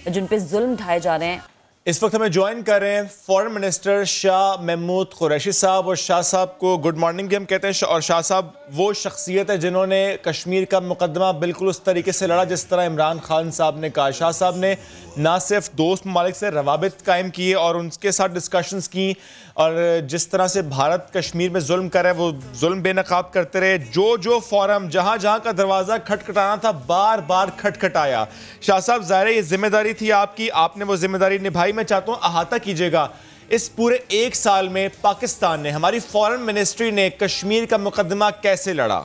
जिन पे जुल्म ढाए जा रहे हैं। इस वक्त हमें ज्वाइन कर रहे हैं फॉरेन मिनिस्टर शाह महमूद कुरैशी साहब। और शाह साहब को गुड मॉर्निंग भी हम कहते हैं। और शाह साहब वो शख्सियत है जिन्होंने कश्मीर का मुकदमा बिल्कुल उस तरीके से लड़ा जिस तरह इमरान खान साहब ने कहा। शाह साहब ने ना सिर्फ दोस्त ममालिक से रवाबित कायम किए और उनके साथ डिस्कशंस की, और जिस तरह से भारत कश्मीर में जुल्म कर रहा है वो जुल्म बेनकाब करते रहे। जो फोरम जहाँ जहाँ का दरवाज़ा खटखटाना था बार बार खटखटाया। शाह साहब, ज़ाहिर है ये जिम्मेदारी थी आपकी, आपने वो जिम्मेदारी निभाई। मैं चाहता हूँ अहाता कीजिएगा इस पूरे 1 साल में पाकिस्तान ने, हमारी फॉरेन मिनिस्ट्री ने कश्मीर का मुकदमा कैसे लड़ा?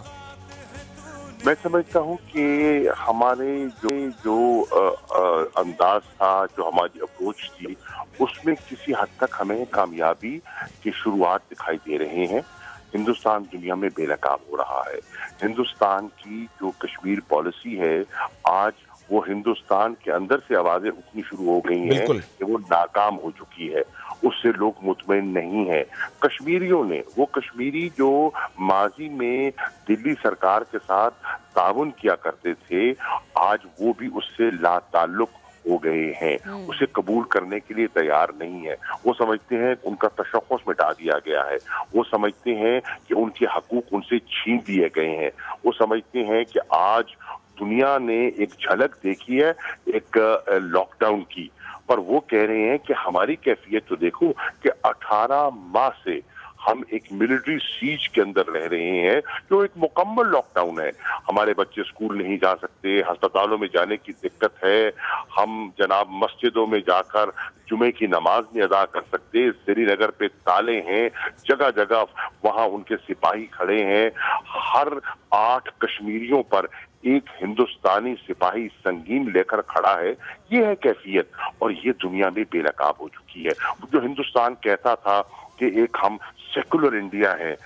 मैं समझता हूँ कि हमारे जो अंदाज था, जो हमारी अप्रोच थी, उसमें किसी हद तक हमें कामयाबी की शुरुआत दिखाई दे रहे हैं। हिंदुस्तान दुनिया में बेनकाब हो रहा है। हिंदुस्तान की जो कश्मीर पॉलिसी है, आज वो हिंदुस्तान के अंदर से आवाजें उठनी शुरू हो गई हैं कि वो नाकाम हो चुकी है, उससे लोग मुतमईन नहीं है। कश्मीरियों ने, वो कश्मीरी जो माजी में दिल्ली सरकार के साथ ताउन किया करते थे, आज वो भी उससे लाताल्लुक हो गए हैं, उसे कबूल करने के लिए तैयार नहीं है। वो समझते हैं उनका तशख़्ख़ुस मिटा दिया गया है, वो समझते हैं कि उनके हकूक उनसे छीन दिए गए हैं, वो समझते हैं कि आज दुनिया ने एक झलक देखी है एक लॉकडाउन की, पर वो कह रहे हैं कि हमारी कैफियत तो देखो कि 18 माह से हम एक मिलिट्री सीज के अंदर रह रहे हैं, जो एक मुकम्मल लॉकडाउन है। हमारे बच्चे स्कूल नहीं जा सकते, अस्पतालों में जाने की दिक्कत है, हम जनाब मस्जिदों में जाकर जुमे की नमाज नहीं अदा कर सकते, श्रीनगर पे ताले हैं, जगह जगह वहां उनके सिपाही खड़े हैं, हर 8 कश्मीरियों पर एक हिंदुस्तानी सिपाही संगीन लेकर खड़ा है। ये है कैफियत और ये दुनिया में बेनकाब हो चुकी है। जो हिंदुस्तान कहता था कि एक हम सेकुलर इंडिया है,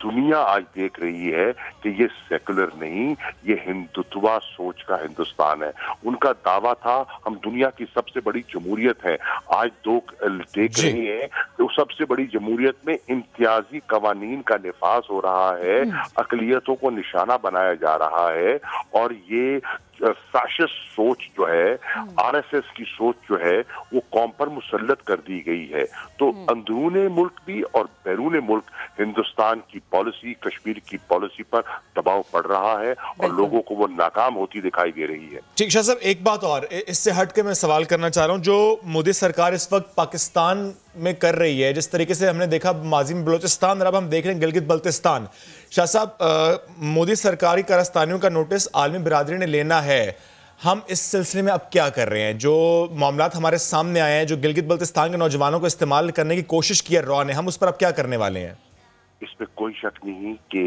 दुनिया आज देख रही है कि ये सेकुलर नहीं, ये हिंदुत्वा सोच का हिंदुस्तान है। उनका दावा था हम दुनिया की सबसे बड़ी जमहूरियत है, आज देख रहे हैं तो सबसे बड़ी जमहूरियत में इम्तियाजी कवानीन का निफाज हो रहा है, अकलियतों को निशाना बनाया जा रहा है, और ये फैशिस्ट सोच जो है, आरएसएस की सोच जो है, वो कौम पर मुसल्लत कर दी गई है। तो अंदरूने मुल्क भी और बैरूने मुल्क हिंदुस्तान की पॉलिसी, कश्मीर की पॉलिसी पर दबाव पड़ रहा है और लोगों को वो नाकाम होती दिखाई दे रही है। ठीक शाह साहब, एक बात और इससे हट के मैं सवाल करना चाह रहा हूं, जो मोदी सरकार इस वक्त पाकिस्तान में कर रही है, जिस तरीके से हमने देखा माजी में बलोचिस्तान और अब हम देख रहे हैं गिलगित बल्तिस्तान। शाह साहब, मोदी सरकारी कारस्तानियों का नोटिस आलमी बिरादरी ने लेना है, हम इस सिलसिले में अब क्या कर रहे हैं? जो मामलात हमारे सामने आए हैं, जो गिलगित बल्तिस्तान के नौजवानों को इस्तेमाल करने की कोशिश की है रॉ ने, हम उस पर अब क्या करने वाले हैं? इसमें कोई शक नहीं कि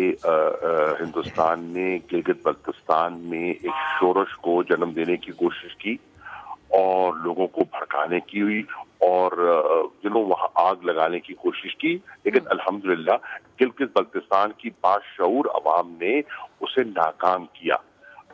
हिंदुस्तान ने गिलगित बल्तिस्तान में एक शोरश को जन्म देने की कोशिश की और लोगों को भड़काने की हुई और वहां आग लगाने की कोशिश की, लेकिन अल्हम्दुलिल्लाह गिलगित बल्तिस्तान की बाशऊर अवाम ने उसे नाकाम किया,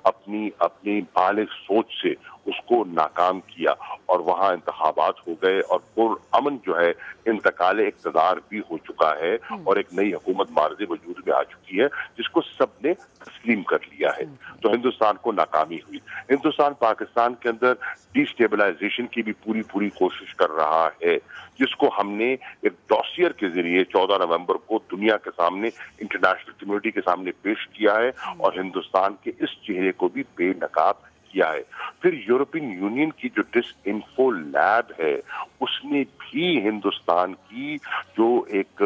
अपनी बालिग सोच से उसको नाकाम किया और वहां इंतखाबात हो गए और पुरअमन जो है इंतकाले इक़्तिदार भी हो चुका है और एक नई हुकूमत मार्ज़े वजूद में आ चुकी है जिसको सबने तस्लीम कर लिया है। तो हिंदुस्तान को नाकामी हुई। हिंदुस्तान पाकिस्तान के अंदर डिस्टेबलाइजेशन की भी पूरी कोशिश कर रहा है, जिसको हमने एक डॉसियर के जरिए 14 नवंबर को दुनिया के सामने, इंटरनेशनल कम्युनिटी के सामने पेश किया है और हिंदुस्तान के इस चेहरे को भी बेनकाब किया है। फिर यूरोपियन यूनियन की जो डिसइंफो लैब है उसने भी हिंदुस्तान की जो एक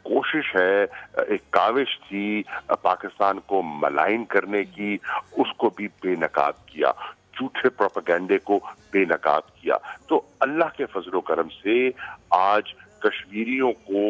कोशिश है, एक काविश थी पाकिस्तान को मलाइन करने की, उसको भी बेनकाब किया, झूठे प्रोपेगेंडे को बेनकाब किया। तो अल्लाह के फजलो करम से आज कश्मीरियों को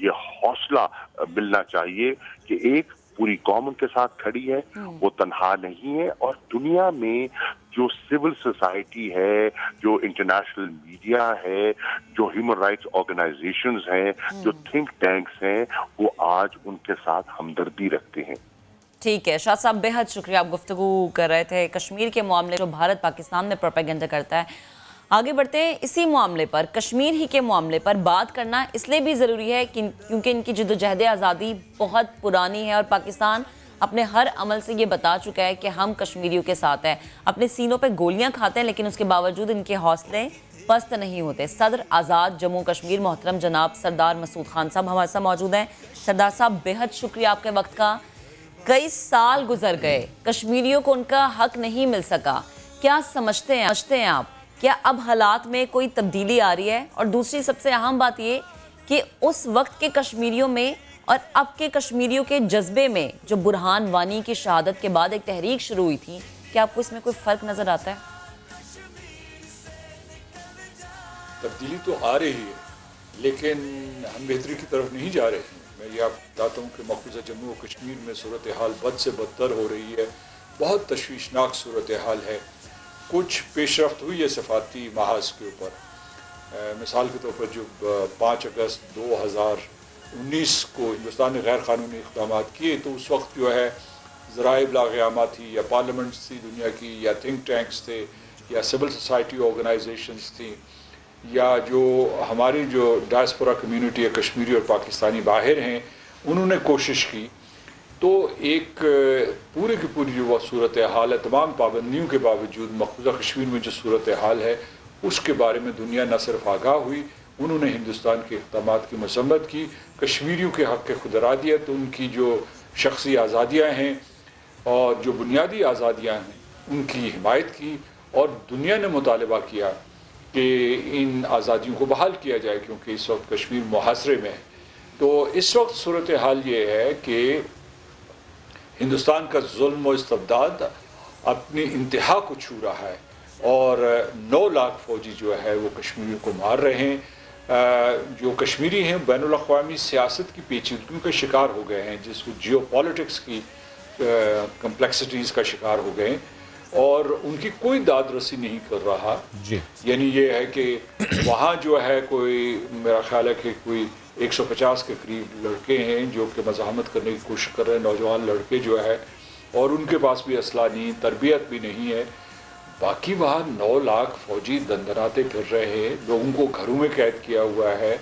ये हौसला मिलना चाहिए कि एक पूरी कौम उनके साथ खड़ी है, वो तन्हा नहीं है और दुनिया में जो सिविल सोसाइटी है, जो इंटरनेशनल मीडिया है, जो ह्यूमन राइट्स ऑर्गेनाइजेशंस हैं, जो थिंक टैंक्स हैं, वो आज उनके साथ हमदर्दी रखते हैं। ठीक है शाह साहब, बेहद शुक्रिया। आप गुफ्तगू कर रहे थे कश्मीर के मामले जो भारत पाकिस्तान में प्रोपेगेंडा करता है। आगे बढ़ते हैं, इसी मामले पर, कश्मीर ही के मामले पर बात करना इसलिए भी ज़रूरी है क्योंकि इनकी जद्दोजहद आज़ादी बहुत पुरानी है और पाकिस्तान अपने हर अमल से ये बता चुका है कि हम कश्मीरियों के साथ हैं। अपने सीनों पे गोलियां खाते हैं लेकिन उसके बावजूद इनके हौसले पस्त नहीं होते। सदर आज़ाद जम्मू कश्मीर मोहतरम जनाब सरदार मसूद खान साहब हमारे साथ मौजूद हैं। सरदार साहब, बेहद शुक्रिया आपके वक्त का। कई साल गुजर गए, कश्मीरियों को उनका हक नहीं मिल सका, क्या समझते हैं आप? क्या अब हालात में कोई तब्दीली आ रही है? और दूसरी सबसे अहम बात ये कि उस वक्त के कश्मीरियों में और अब के कश्मीरियों के जज्बे में जो बुरहान वानी की शहादत के बाद एक तहरीक शुरू हुई थी, क्या आपको इसमें कोई फ़र्क नज़र आता है? तब्दीली तो आ रही है लेकिन हम बेहतरी की तरफ नहीं जा रहे हैं। मैं ये आपको बताता हूँ कि मकबूजा जम्मू और कश्मीर में सूरत हाल बद से बदतर हो रही है, बहुत तशवीशनाक सूरत हाल है। कुछ पेशरफ्त हुई है सफारती महाज के ऊपर, मिसाल के तौर पर जो 5 अगस्त 2019 को हिंदुस्तान ने गैर कानूनी इक़दाम किए तो उस वक्त जो है ज़राए इब्लाग़ थी या पार्लियामेंट्स थी दुनिया की, या थिंक टैंक्स थे, या सिविल सोसाइटी ऑर्गेनाइजेशंस थी, या जो हमारी जो डायस्पोरा कम्युनिटी है कश्मीरी और पाकिस्तानी बाहर हैं, उन्होंने कोशिश की। तो एक पूरी की पूरी जो सूरत हाल है, तमाम पाबंदियों के बावजूद मकबूजा कश्मीर में जो सूरत हाल है उसके बारे में दुनिया न सिर्फ आगाह हुई, उन्होंने हिंदुस्तान के इक़दाम की मसम्मत की, कश्मीरियों के हक़ के खुदरादियत, उनकी जो शख्सी आज़ादियाँ हैं और जो बुनियादी आज़ादियाँ हैं उनकी हिमायत की और दुनिया ने मुतालबा किया कि इन आज़ादियों को बहाल किया जाए क्योंकि इस वक्त कश्मीर मुहासरे में है। तो इस वक्त सूरत हाल ये है कि हिंदुस्तान का जुल्म और इस्तबदाद अपनी इंतहा को छू रहा है और 9 लाख फ़ौजी जो है वो कश्मीरियों को मार रहे हैं। जो कश्मीरी हैं बैनुल-अक़वामी सियासत की पेचीदगियों का शिकार हो गए हैं, जिसको जियो पॉलिटिक्स की कम्प्लेक्सिटीज़ का शिकार हो गए और उनकी कोई दाद रसी नहीं कर रहा। यानी ये है कि वहाँ जो है कोई, मेरा ख्याल है कि कोई 150 के करीब लड़के हैं जो कि मज़ाहमत करने की कोशिश कर रहे हैं, नौजवान लड़के जो है, और उनके पास भी असला नहीं, तरबियत भी नहीं है। बाकी वहाँ 9 लाख फौजी दंदनाते फिर रहे हैं, लोगों को घरों में कैद किया हुआ है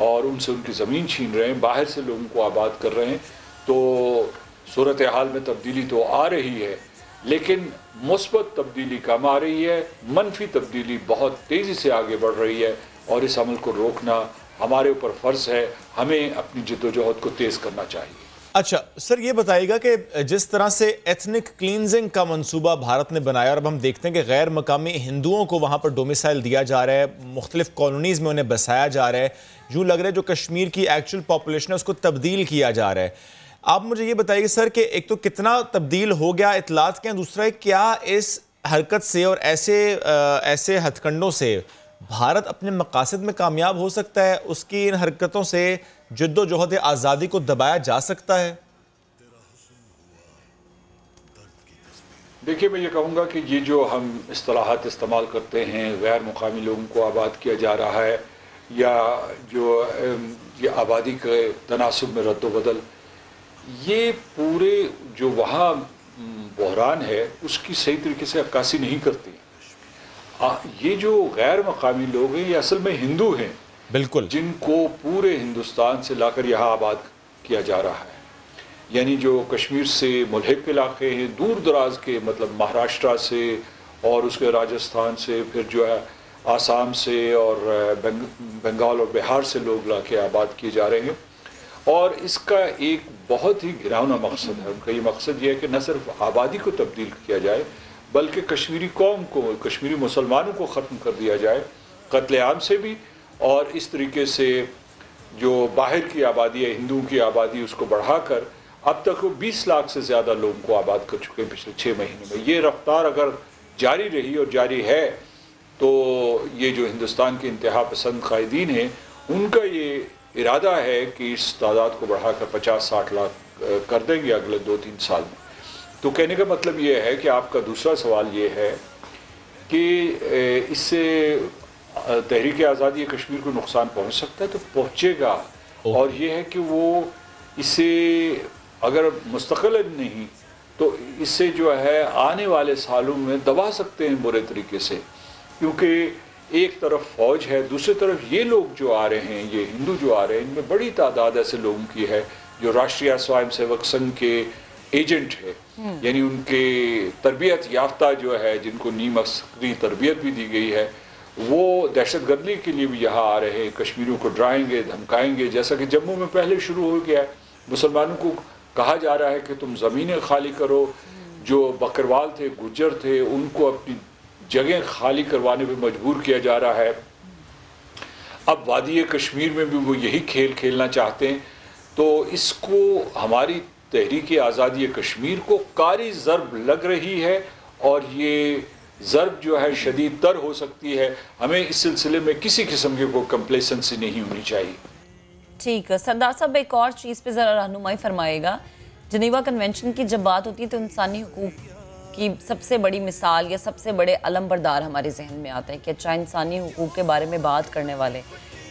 और उनसे उनकी ज़मीन छीन रहे हैं, बाहर से लोगों को आबाद कर रहे हैं। तो सूरत हाल में तब्दीली तो आ रही है, लेकिन मुस्बत तब्दीली कम आ रही है, मनफी तब्दीली बहुत तेज़ी से आगे बढ़ रही है, और इस अमल को रोकना हमारे ऊपर फ़र्ज़ है। हमें अपनी जद्दोजहद को तेज़ करना चाहिए। अच्छा सर, ये बताइएगा कि जिस तरह से एथनिक क्लींजिंग का मंसूबा भारत ने बनाया, और अब हम देखते हैं कि गैर मकामी हिंदुओं को वहाँ पर डोमिसाइल दिया जा रहा है, मुख्तलिफ कॉलोनीज़ में उन्हें बसाया जा रहा है, यूँ लग रहा है जो कश्मीर की एक्चुअल पॉपुलेशन है उसको तब्दील किया जा रहा है। आप मुझे ये बताइए सर कि एक तो कितना तब्दील हो गया, इतलात क्या, दूसरा है क्या इस हरकत से और ऐसे हथकंडों से भारत अपने मकासद में कामयाब हो सकता है? उसकी इन हरकतों से जद्दोजहद आज़ादी को दबाया जा सकता है? देखिए, मैं ये कहूँगा कि ये जो हम इस्तिलाहात इस्तेमाल करते हैं, गैर मुकामी लोगों को आबाद किया जा रहा है, या जो ये आबादी के तनासुब में रद्दोबदल, ये पूरे जो वहाँ बहरान है उसकी सही तरीके से अक्कासी नहीं करती। ये जो गैर मकामी लोग हैं ये असल में हिंदू हैं, बिल्कुल, जिनको पूरे हिंदुस्तान से लाकर यहाँ आबाद किया जा रहा है। यानी जो कश्मीर से मुल्हिक इलाके हैं, दूर दराज के, मतलब महाराष्ट्र से और उसके राजस्थान से, फिर जो है आसाम से और बंगाल और बिहार से लोग लाके आबाद किए जा रहे हैं। और इसका एक बहुत ही घिनौना मकसद है। उनका ये मकसद ये है कि न सिर्फ आबादी को तब्दील किया जाए, बल्कि कश्मीरी कौम को, कश्मीरी मुसलमानों को ख़त्म कर दिया जाए, कत्लेआम से भी, और इस तरीके से जो बाहर की आबादी है, हिंदुओं की आबादी, उसको बढ़ाकर अब तक वो 20 लाख से ज़्यादा लोगों को आबाद कर चुके हैं पिछले 6 महीने में। ये रफ्तार अगर जारी रही और जारी है तो ये जो हिंदुस्तान के इंतहा पसंद कायदीन हैं, उनका ये इरादा है कि इस तादाद को बढ़ाकर 50-60 लाख कर देंगे अगले 2-3 साल में। तो कहने का मतलब ये है कि आपका दूसरा सवाल ये है कि इससे तहरीक आज़ादी कश्मीर को नुकसान पहुंच सकता है, तो पहुंचेगा। और ये है कि वो इसे अगर मुस्तक़िलन नहीं तो इससे जो है आने वाले सालों में दबा सकते हैं बुरे तरीके से, क्योंकि एक तरफ फ़ौज है, दूसरी तरफ ये लोग जो आ रहे हैं, ये हिंदू जो आ रहे हैं, इनमें बड़ी तादाद ऐसे लोगों की है जो राष्ट्रीय स्वयं सेवक संघ के एजेंट है, यानी उनके तरबियत याफ्ता जो है, जिनको नीम अस्करी तरबियत भी दी गई है, वो दहशतगर्दी के लिए भी यहाँ आ रहे हैं, कश्मीरियों को डराएंगे, धमकाएंगे, जैसा कि जम्मू में पहले शुरू हो गया है। मुसलमानों को कहा जा रहा है कि तुम ज़मीनें खाली करो, जो बकरवाल थे, गुज्जर थे, उनको अपनी जगह खाली करवाने पे मजबूर किया जा रहा है। अब वादी कश्मीर में भी वो यही खेल खेलना चाहते हैं। तो इसको हमारी तहरीक आज़ादी कश्मीर को कारी ज़र्ब लग रही है, और ये ज़र्ब जो है शदीद तर हो सकती है। हमें इस सिलसिले में किसी किस्म की कोई कंप्लेसेंसी नहीं होनी चाहिए। ठीक है सरदार साहब, एक और चीज़ पे ज़रा रहनुमाई फरमाएगा। जनीवा कन्वेंशन की जब बात होती है तो इंसानी हुकूक की सबसे बड़ी मिसाल या सबसे बड़े अलमबरदार हमारे जहन में आते हैं कि अच्छा इंसानी हुकूक के बारे में बात करने वाले,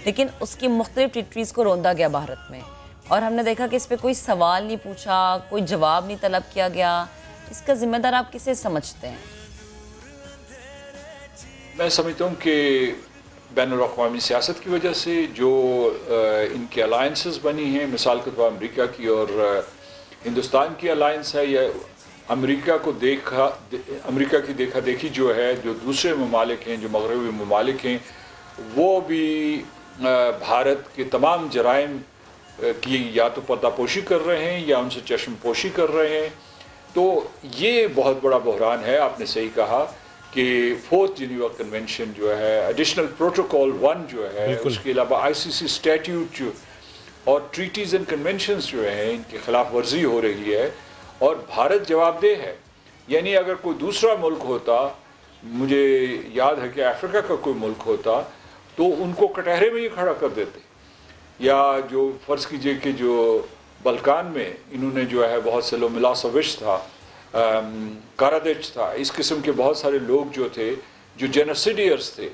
लेकिन उसकी मुख्तलिफ टेरिटरीज़ को रौंदा गया भारत में, और हमने देखा कि इस पर कोई सवाल नहीं पूछा, कोई जवाब नहीं तलब किया गया। इसका जिम्मेदार आप किसे समझते हैं? मैं समझता हूँ कि बैनुल-अक़वामी सियासत की वजह से जो इनकी अलायंसेस बनी हैं, मिसाल के तौर अमेरिका की और हिंदुस्तान की अलायंस है, या अमेरिका की देखा देखी जो है, जो दूसरे ममालिक हैं, जो मगरबी ममालिक हैं, वो भी भारत के तमाम जराइम की या तो पर्दापोशी कर रहे हैं या उनसे चश्मपोशी कर रहे हैं। तो ये बहुत बड़ा बहरान है। आपने सही कहा कि 4th जिनीवा कन्वेंशन जो है, एडिशनल प्रोटोकॉल 1 जो है, उसके अलावा ICC स्टैट्यूट और ट्रीटीज़ एंड कन्वेंशंस जो हैं, इनकी खिलाफ वर्जी हो रही है, और भारत जवाबदेह है। यानी अगर कोई दूसरा मुल्क होता, मुझे याद है कि अफ्रीका का कोई मुल्क होता, तो उनको कटहरे में ही खड़ा कर देते। या जो फ़र्ज़ कीजिए कि जो बल्कान में इन्होंने जो है बहुत से लोग, मिलोसेविच था, कारादेच था, इस किस्म के बहुत सारे लोग जो थे, जो जेनोसिडियर्स थे,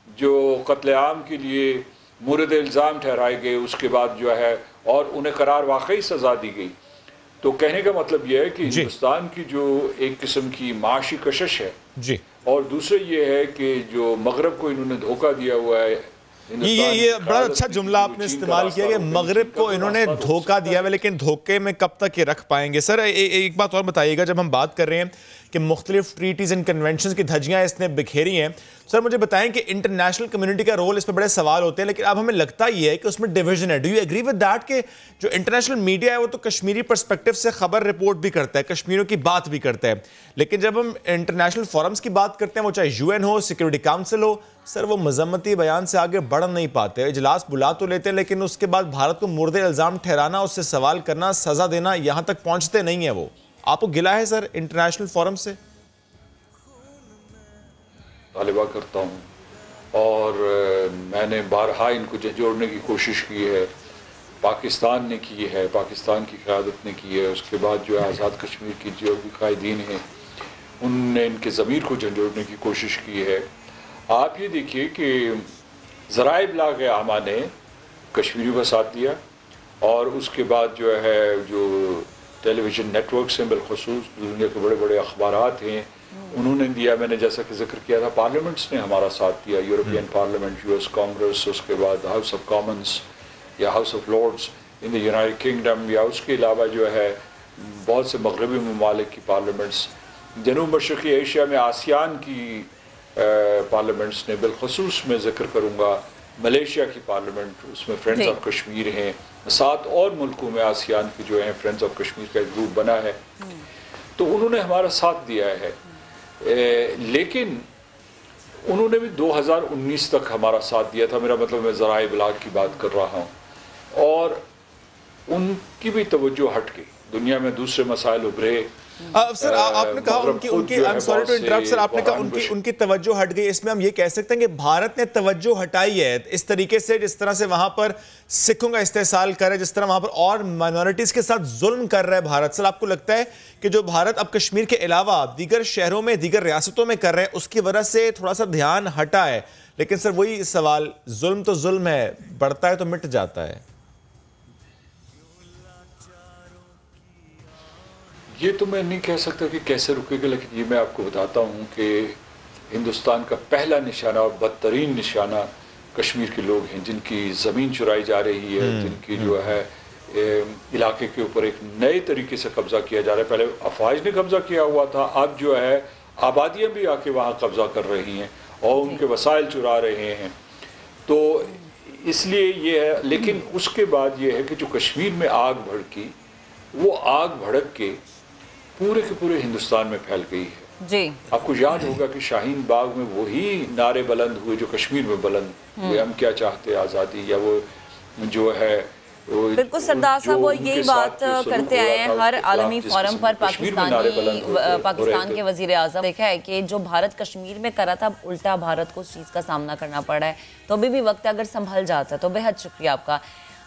जो कत्लेआम के लिए मुर्द इल्ज़ाम ठहराए गए, उसके बाद जो है और उन्हें करार वाकई सज़ा दी गई। तो कहने का मतलब यह है कि हिंदुस्तान की जो एक किस्म की माशी कशिश है जी, और दूसरे ये है कि जो मगरब को इन्होंने धोखा दिया हुआ है। ये बड़ा अच्छा जुमला आपने इस्तेमाल किया कि मगरिब को इन्होंने धोखा दिया है, लेकिन धोखे में कब तक ये रख पाएंगे? सर एक बात और बताइएगा, जब हम बात कर रहे हैं कि मुख्तलिफ ट्रीटीज़ एंड कन्वेंशन की धज्जियाँ इसने बिखेरी हैं, सर मुझे बताएं कि इंटरनेशनल कम्युनिटी का रोल, इस पर बड़े सवाल होते हैं, लेकिन अब हमें लगता ये है कि उसमें डिवीजन है। Do you agree with that कि जो इंटरनेशनल मीडिया है वो तो कश्मीरी पर्सपेक्टिव से खबर रिपोर्ट भी करता है, कश्मीरियों की बात भी करता है, लेकिन जब हम इंटरनेशनल फोरम्स की बात करते हैं, वो चाहे UN हो, सिक्योरिटी काउंसिल हो, सर वो मजम्मती बयान से आगे बढ़ नहीं पाते। इजलास बुला तो लेते हैं, लेकिन उसके बाद भारत को मुर्दे इल्ज़ाम ठहराना, उससे सवाल करना, सज़ा देना, यहाँ तक पहुँचते नहीं है। वो आपको गिला है सर इंटरनेशनल फोरम से? तालिबा करता हूँ और मैंने बारहा इनको जोड़ने की कोशिश की है, पाकिस्तान ने की है, पाकिस्तान की क़यादत ने की है, उसके बाद जो है आज़ाद कश्मीर की जो भी कायदीन हैं उनने इनके ज़मीर को झंझोड़ने की कोशिश की है। आप ये देखिए कि ज़राए इब्लाग़ आमा ने कश्मीरियों का साथ दिया और उसके बाद जो है जो टेलीविज़न नेटवर्क्स हैं, बिलखुसूस दुनिया के बड़े बड़े अखबारात हैं, उन्होंने दिया। मैंने जैसा कि जिक्र किया था, पार्लियामेंट्स ने हमारा साथ दिया, यूरोपियन पार्लियामेंट, US कांग्रेस, उसके बाद हाउस ऑफ कॉमन्स या House of Lords in the United Kingdom, या उसके अलावा जो है बहुत से मगरबी ममालिक की पार्लियामेंट्स, जनूब मशरक़ी एशिया में आसियान की पार्लियामेंट्स ने, बिलखुसूस मैं जिक्र करूँगा मलेशिया की पार्लियामेंट, उसमें फ्रेंड्स ऑफ कश्मीर हैं, 7 और मुल्कों में आसियान की जो हैं फ्रेंड्स ऑफ कश्मीर का एक ग्रुप बना है, तो उन्होंने हमारा साथ दिया है। लेकिन उन्होंने भी 2019 तक हमारा साथ दिया था, मेरा मतलब मैं ज़राए इब्लाग़ की बात कर रहा हूँ, और उनकी भी तवज्जो हट गई, दुनिया में दूसरे मसाइल उभरे। सर आपने कहा उनकी I am sorry to interrupt sir, आपने कहा उनकी तवज्जो हट गई, इसमें हम ये कह सकते हैं कि भारत ने तवज्जो हटाई है इस तरीके से, जिस तरह से वहां पर सिखों का इस्तेसाल कर रहा है, जिस तरह वहां पर और माइनॉरिटीज के साथ जुल्म कर रहा है भारत। सर आपको लगता है कि जो भारत अब कश्मीर के अलावा दीगर शहरों में, दीगर रियासतों में कर रहे हैं, उसकी वजह से थोड़ा सा ध्यान हटा है? लेकिन सर वही सवाल, जुल्म तो जुल्म है, बढ़ता है तो मिट जाता है। ये तो मैं नहीं कह सकता कि कैसे रुकेगा, लेकिन ये मैं आपको बताता हूँ कि हिंदुस्तान का पहला निशाना और बदतरीन निशाना कश्मीर के लोग हैं, जिनकी ज़मीन चुराई जा रही है, जिनकी जो है इलाके के ऊपर एक नए तरीके से कब्ज़ा किया जा रहा है। पहले अफवाज ने कब्ज़ा किया हुआ था, अब जो है आबादियाँ भी आके वहाँ कब्ज़ा कर रही हैं और उनके वसाइल चुरा रहे हैं। तो इसलिए ये है, लेकिन उसके बाद ये है कि जो कश्मीर में आग भड़की, वो आग भड़क के पूरे हिंदुस्तान में फैल गई है जी। आपको याद होगा कि शाहीन बाग में वही नारे बुलंद हुए जो कश्मीर में बुलंद हुए, हम क्या चाहते हैं आज़ादी, या वो जो है बिल्कुल सरदार साहब वो यही बात करते आए हैं हर आलमी फोरम पर। पाकिस्तान के वजीर आज़म देखा है कि जो भारत कश्मीर में करा था, उल्टा भारत को उस चीज़ का सामना करना पड़ा है। तो अभी भी वक्त अगर संभल जाता है तो बेहद शुक्रिया आपका।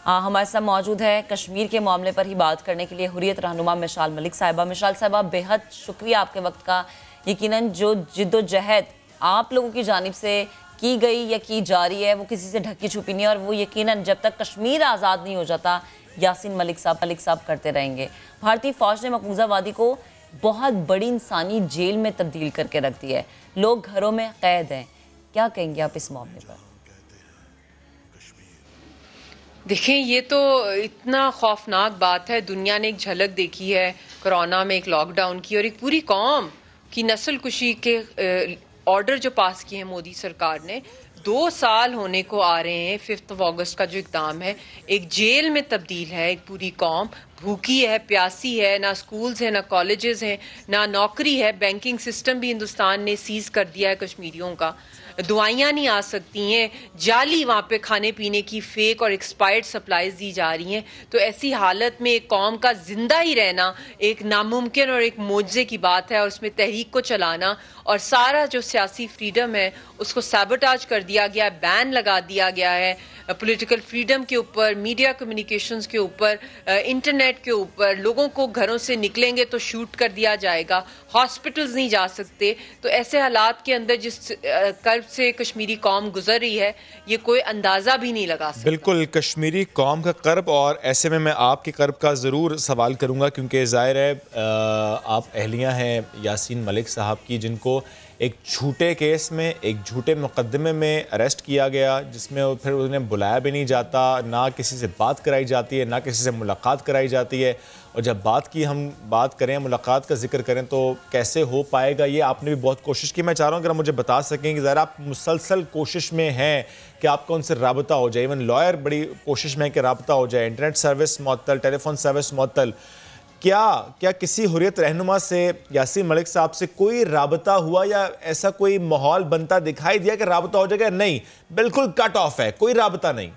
हमारे साथ मौजूद है कश्मीर के मामले पर ही बात करने के लिए हुर्रियत रहनुमा मिशाल मलिक साहिबा। मिशाल साहिबा, बेहद शुक्रिया आपके वक्त का। यकीनन जो जिद्दोजहद आप लोगों की जानिब से की गई या की जा रही है वो किसी से ढकी छुपी नहीं है, और वो यकीनन जब तक कश्मीर आज़ाद नहीं हो जाता यासीन मलिक साहब करते रहेंगे। भारतीय फ़ौज ने मकबूजा वादी को बहुत बड़ी इंसानी जेल में तब्दील करके रख दिया है, लोग घरों में कैद हैं, क्या कहेंगे आप इस मामले पर? देखें, ये तो इतना खौफनाक बात है। दुनिया ने एक झलक देखी है कोरोना में, एक लॉकडाउन की, और एक पूरी कौम की नस्ल कुशी के ऑर्डर जो पास किए हैं मोदी सरकार ने, 2 साल होने को आ रहे हैं। 5 अगस्त का जो इक़दाम है, एक जेल में तब्दील है एक पूरी कौम, भूखी है, प्यासी है, ना स्कूल्स हैं, ना कॉलेजेस हैं, ना नौकरी है। बैंकिंग सिस्टम भी हिंदुस्तान ने सीज कर दिया है कश्मीरियों का, दवाइयाँ नहीं आ सकती हैं, जाली वहाँ पे खाने पीने की फेक और एक्सपायर्ड सप्लाईज दी जा रही हैं। तो ऐसी हालत में एक कौम का जिंदा ही रहना एक नामुमकिन और एक मोजे की बात है, और उसमें तहरीक को चलाना और सारा जो सियासी फ्रीडम है उसको सैबोटाज कर दिया गया है, बैन लगा दिया गया है पॉलिटिकल फ्रीडम के ऊपर, मीडिया कम्युनिकेशंस के ऊपर, इंटरनेट के ऊपर। लोगों को घरों से निकलेंगे तो शूट कर दिया जाएगा, हॉस्पिटल्स नहीं जा सकते। तो ऐसे हालात के अंदर जिस कर्ब से कश्मीरी कौम गुजर रही है ये कोई अंदाज़ा भी नहीं लगा सकता। बिल्कुल, कश्मीरी कौम का कर्ब, और ऐसे में मैं आपके कर्ब का ज़रूर सवाल करूँगा क्योंकि ज़ाहिर है आप अहलियाँ हैं यासीन मलिक साहब की, जिनको एक झूठे केस में, एक झूठे मुकदमे में अरेस्ट किया गया, जिसमें फिर उन्हें बुलाया भी नहीं जाता, ना किसी से बात कराई जाती है, ना किसी से मुलाकात कराई जाती है। और जब हम बात करें, मुलाकात का जिक्र करें, तो कैसे हो पाएगा ये? आपने भी बहुत कोशिश की। मैं चाह रहा हूँ अगर आप मुझे बता सकें कि ज़रा आप मुसलसल कोशिश में हैं कि आपका उनसे रब्ता हो जाए। इवन लॉयर बड़ी कोशिश में है कि रब्ता हो जाए। इंटरनेट सर्विस मुअत्तल, टेलीफोन सर्विस मुअत्तल। क्या किसी हुर्रियत रहनुमा से, यासीन मलिक साहब से कोई राबता हुआ, या ऐसा कोई माहौल बनता दिखाई दिया कि राबता हो जाएगा? नहीं, बिल्कुल कट ऑफ है, कोई राबता नहीं।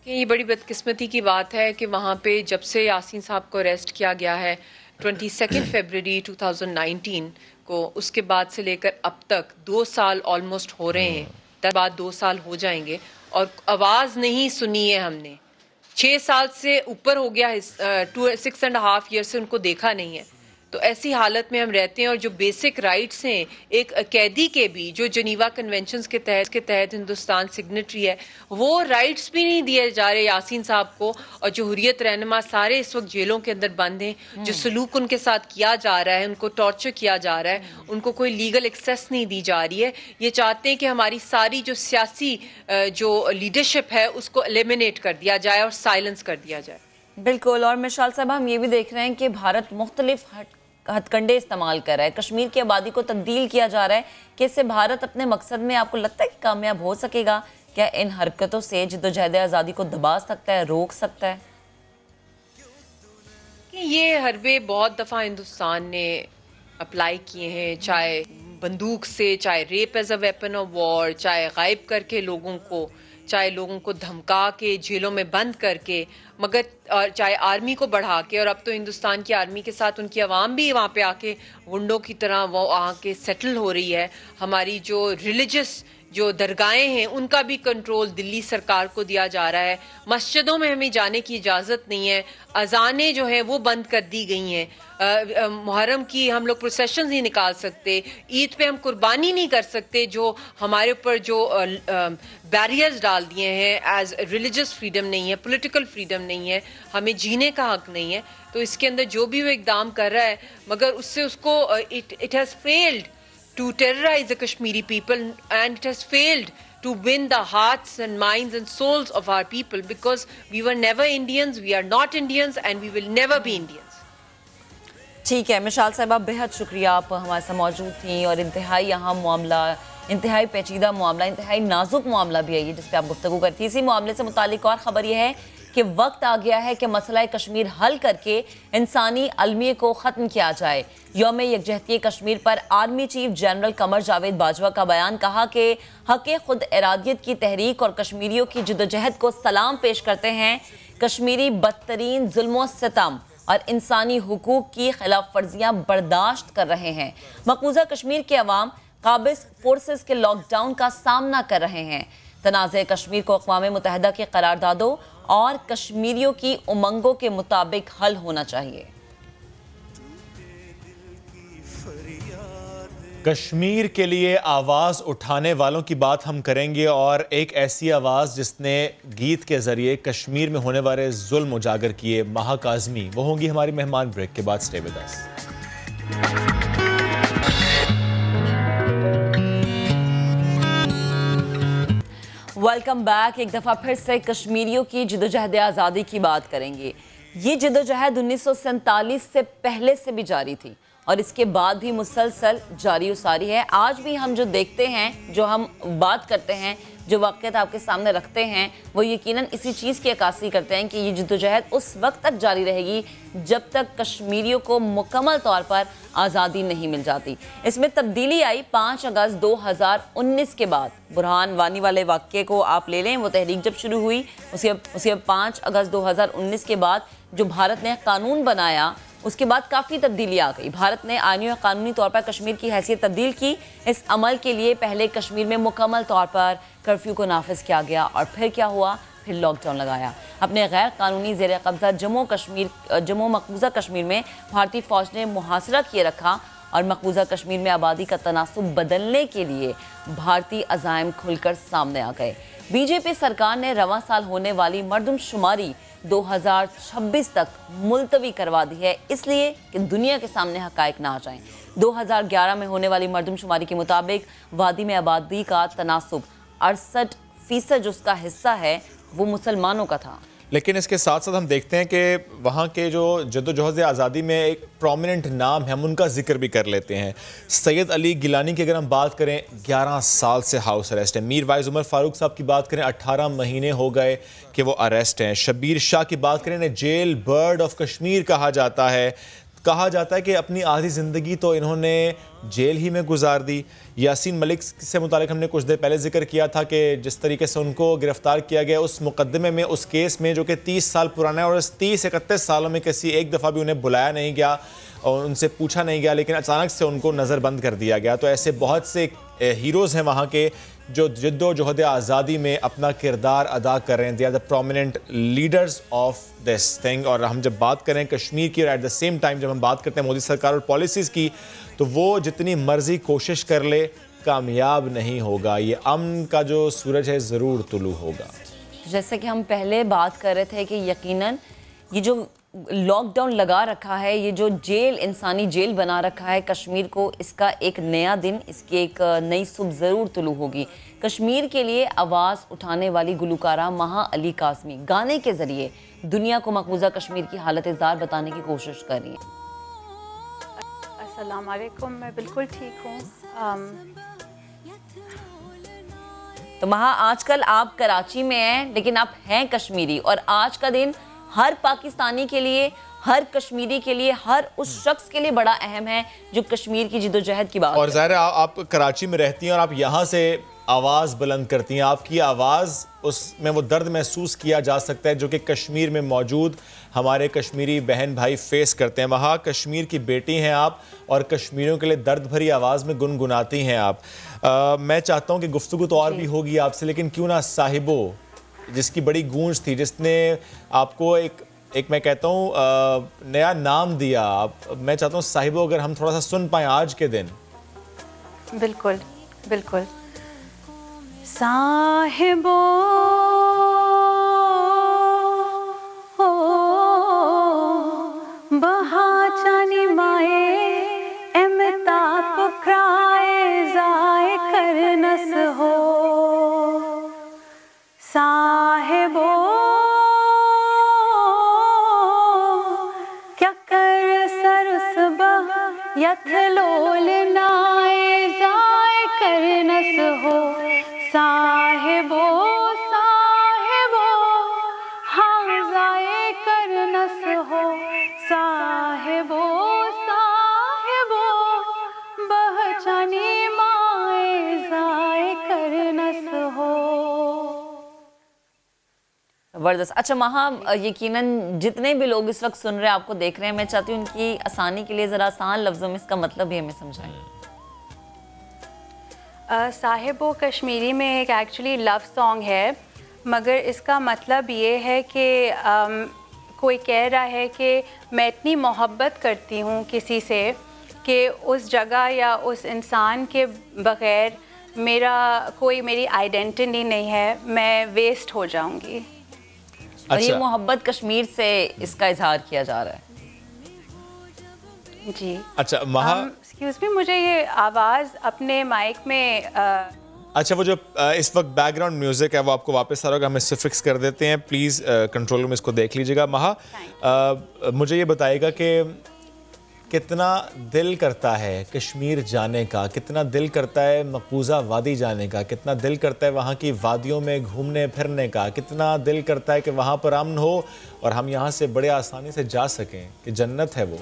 ये बड़ी बदकिस्मती की बात है कि वहाँ पे जब से यासीन साहब को अरेस्ट किया गया है 22 फरवरी 2019 को, उसके बाद से लेकर अब तक 2 साल ऑलमोस्ट हो रहे हैं, तब बाद 2 साल हो जाएंगे और आवाज़ नहीं सुनी है हमने। 6 साल से ऊपर हो गया है, 6.5 ईयर से उनको देखा नहीं है। तो ऐसी हालत में हम रहते हैं और जो बेसिक राइट्स हैं एक कैदी के भी, जो जनीवा कन्वेंशंस के तहत हिंदुस्तान सिग्नेटरी है, वो राइट्स भी नहीं दिए जा रहे यासीन साहब को। और जो हुर्रियत रहनुमा सारे इस वक्त जेलों के अंदर बंद हैं, जो सलूक उनके साथ किया जा रहा है, उनको टॉर्चर किया जा रहा है, उनको कोई लीगल एक्सेस नहीं दी जा रही है। ये चाहते हैं कि हमारी सारी जो सियासी जो लीडरशिप है उसको एलिमिनेट कर दिया जाए और साइलेंस कर दिया जाए। बिल्कुल। और मिशाल साहब, हम ये भी देख रहे हैं कि भारत मुख्तलिफ हथकंडे इस्तेमाल कर रहा है, कश्मीर की आबादी को तब्दील किया जा रहा है कि इससे भारत अपने मकसद में, आपको लगता है कि कामयाब हो सकेगा? क्या इन हरकतों से जद्दोजहद आज़ादी को दबा सकता है, रोक सकता है? ये हरबे बहुत दफ़ा हिंदुस्तान ने अप्लाई किए हैं, चाहे बंदूक से, चाहे rape as a weapon of war, चाहे गायब करके लोगों को, चाहे लोगों को धमका के जेलों में बंद करके, मगर चाहे आर्मी को बढ़ा के। और अब तो हिंदुस्तान की आर्मी के साथ उनकी आवाम भी वहाँ पे आके गुंडों की तरह वो आके सेटल हो रही है। हमारी जो रिलीजियस जो दरगाहें हैं उनका भी कंट्रोल दिल्ली सरकार को दिया जा रहा है। मस्जिदों में हमें जाने की इजाज़त नहीं है, अजानें जो हैं वो बंद कर दी गई हैं। मुहर्रम की हम लोग प्रोसेशन नहीं निकाल सकते, ईद पे हम कुर्बानी नहीं कर सकते, जो हमारे ऊपर जो बैरियर्स डाल दिए हैं। एज रिलीजियस फ्रीडम नहीं है, पॉलिटिकल फ्रीडम नहीं है, हमें जीने का हक नहीं है। तो इसके अंदर जो भी वो इकदाम कर रहा है, मगर उससे उसको it has failed to terrorize the Kashmiri people, and it has failed to win the hearts and minds and souls of our people, because we were never Indians, we are not Indians, and we will never be Indians. ठीक है मिशाल साहिबा, बेहद शुक्रिया, आप हमारे साथ मौजूद थी। और इंतहाई अहम मामला, इंतहाई पेचीदा मामला, इंतहाई नाजुक मामला भी है ये जिस पे आप गुफ्तगू करती। इसी मामले से मुतालिक और ख़बर यह है कि वक्त आ गया है कि मसला कश्मीर हल करके इंसानी अलमिये को ख़त्म किया जाए। यौम यकजहती कश्मीर पर army chief general Qamar Javed Bajwa का बयान, कहा कि हक़ खुद इरादियत की तहरीक और कश्मीरियों की जद्दोजहद को सलाम पेश करते हैं। कश्मीरी बदतरीन जुल्म सितम और इंसानी हुकूक की खिलाफ वर्जियाँ बर्दाश्त कर रहे हैं। मकबूजा कश्मीर के अवाम काबिज फोर्सेस के लॉकडाउन का सामना कर रहे हैं। तनाज़े कश्मीर को अक़वाम मुत्तहिदा की करारदादों और कश्मीरियों की उमंगों के मुताबिक हल होना चाहिए। कश्मीर के लिए आवाज़ उठाने वालों की बात हम करेंगे, और एक ऐसी आवाज़ जिसने गीत के ज़रिए कश्मीर में होने वाले जुल्म उजागर किए, महा काज़मी, वो होंगी हमारी मेहमान। ब्रेक के बाद stay with us. Welcome back. एक दफ़ा फिर से कश्मीरियों की जद्दोजहद आज़ादी की बात करेंगे। ये जद्दोजहद 1947 से पहले से भी जारी थी और इसके बाद भी मुसलसल जारी उसारी है। आज भी हम जो देखते हैं, जो हम बात करते हैं, जो वाक़यात आपके सामने रखते हैं, वो यकीनन इसी चीज़ की अक्कासी करते हैं कि ये जद्दोजहद उस वक्त तक जारी रहेगी जब तक कश्मीरियों को मुकम्मल तौर पर आज़ादी नहीं मिल जाती। इसमें तब्दीली आई 5 अगस्त 2019 के बाद। बुरहान वानी वाले वाक़े को आप ले लें, वो तहरीक जब शुरू हुई उसके 5 अगस्त 2019 के बाद जो भारत ने कानून बनाया, उसके बाद काफ़ी तब्दीली आ गई। भारत ने आईनी और कानूनी तौर पर कश्मीर की हैसियत तब्दील की। इस अमल के लिए पहले कश्मीर में मुकम्मल तौर पर कर्फ्यू को नाफिज किया गया और फिर क्या हुआ, फिर लॉकडाउन लगाया। अपने गैर कानूनी ज़ेर कब्ज़ा जम्मू मकबूजा कश्मीर में भारतीय फ़ौज ने मुहासरा किए रखा और मकबूजा कश्मीर में आबादी का तनासुब बदलने के लिए भारतीय अज़ाइम खुलकर सामने आ गए। बीजेपी सरकार ने रवां साल होने वाली मरदमशुमारी 2026 तक मुलतवी करवा दी है, इसलिए कि दुनिया के सामने हकायक ना आ जाएं। 2011 में होने वाली मरदमशुमारी के मुताबिक वादी में आबादी का तनासुब 68% उसका हिस्सा है वो मुसलमानों का था। लेकिन इसके साथ साथ हम देखते हैं कि वहाँ के जो जद्दोजहद आज़ादी में एक प्रोमिनेंट नाम है, हम उनका जिक्र भी कर लेते हैं। सैयद अली गिलानी की अगर हम बात करें, 11 साल से हाउस अरेस्ट है। मीर वाइज उमर फारूक साहब की बात करें, 18 महीने हो गए कि वो अरेस्ट हैं। शबीर शाह की बात करें, इन्हें जेल बर्ड ऑफ कश्मीर कहा जाता है कि अपनी आधी ज़िंदगी तो इन्होंने जेल ही में गुजार दी। यासीन मलिक से मुतालिक हमने कुछ देर पहले जिक्र किया था कि जिस तरीके से उनको गिरफ़्तार किया गया उस मुकदमे में, उस केस में जो कि 30 साल पुराना है, और इस 30-31 सालों में किसी एक दफ़ा भी उन्हें बुलाया नहीं गया और उनसे पूछा नहीं गया, लेकिन अचानक से उनको नज़रबंद कर दिया गया। तो ऐसे बहुत से हीरोज़ हैं वहाँ के जो जद्दोजहद आज़ादी में अपना किरदार अदा कर रहे हैं। They are the prominent leaders of this thing. और हम जब बात करें कश्मीर की और एट द सेम टाइम जब हम बात करते हैं मोदी सरकार और पॉलिसीज़ की, तो वो जितनी मर्जी कोशिश कर ले कामयाब नहीं होगा। ये अमन का जो सूरज है ज़रूर तुलू होगा। जैसे कि हम पहले बात कर रहे थे कि यकीनन ये जो लॉकडाउन लगा रखा है, ये जो जेल, इंसानी जेल बना रखा है कश्मीर को, इसका एक नया दिन, इसकी एक नई सुबह ज़रूर तुलू होगी। कश्मीर के लिए आवाज़ उठाने वाली गुलकारा महा अली कासमी गाने के ज़रिए दुनिया को मकबूजा कश्मीर की हालत ज़ार बताने की कोशिश कर रही हैं। अस्सलाम वालेकुम, मैं बिल्कुल ठीक हूँ। तो महा, आजकल आप कराची में हैं लेकिन आप हैं कश्मीरी, और आज का दिन हर पाकिस्तानी के लिए, हर कश्मीरी के लिए, हर उस शख्स के लिए बड़ा अहम है जो कश्मीर की जिद्दोजहद की बात। और ज़ाहिर है आप कराची में रहती हैं और आप यहाँ से आवाज़ बुलंद करती हैं। आपकी आवाज़, उसमें वो दर्द महसूस किया जा सकता है जो कि कश्मीर में मौजूद हमारे कश्मीरी बहन भाई फेस करते हैं। वहाँ कश्मीर की बेटी हैं आप और कश्मीरियों के लिए दर्द भरी आवाज़ में गुनगुनाती हैं आप। मैं चाहता हूँ कि गुफ्तगू तो और भी होगी आपसे, लेकिन क्यों ना साहिबो, जिसकी बड़ी गूंज थी, जिसने आपको एक मैं कहता हूँ नया नाम दिया, मैं चाहता हूँ साहिबो अगर हम थोड़ा सा सुन पाएँ आज के दिन। बिल्कुल बिल्कुल। साहिबो बहाचानी माए एमता पुखराए जाए करनस हो। साहिबो क्या कर सरस यथलोल नाए जाए करनस हो। साहिबो साहिबो हाँ जाए करनस हो। साहिबो साहिबो बहचानी माए जाए करनस हो। ज़बरदस्त। अच्छा महा, यकीनन जितने भी लोग इस वक्त सुन रहे हैं, आपको देख रहे हैं, मैं चाहती हूँ उनकी आसानी के लिए ज़रा आसान लफ्ज़ों में इसका मतलब भी हमें समझाएं। साहिबो कश्मीरी में एक एक्चुअली लव सॉन्ग है, मगर इसका मतलब ये है कि कोई कह रहा है कि मैं इतनी मोहब्बत करती हूँ किसी से कि उस जगह या उस इंसान के बग़ैर मेरी आइडेंटिटी नहीं है, मैं वेस्ट हो जाऊँगी। और ये मोहब्बत कश्मीर से इसका इजहार किया जा रहा है। जी। अच्छा महा, एक्सक्यूज मी, मुझे ये आवाज़ अपने माइक में अच्छा वो जो इस वक्त बैकग्राउंड म्यूजिक है वो आपको वापस आ रहा होगा, हम इससे फिक्स कर देते हैं। प्लीज़ कंट्रोल रूम इसको देख लीजिएगा। महा, मुझे ये बताइएगा कि कितना दिल करता है कश्मीर जाने का, कितना दिल करता है मकबूजा वादी जाने का, कितना दिल करता है वहाँ की वादियों में घूमने फिरने का, कितना दिल करता है कि वहाँ पर अमन हो और हम यहाँ से बड़े आसानी से जा सकें, कि जन्नत है वो।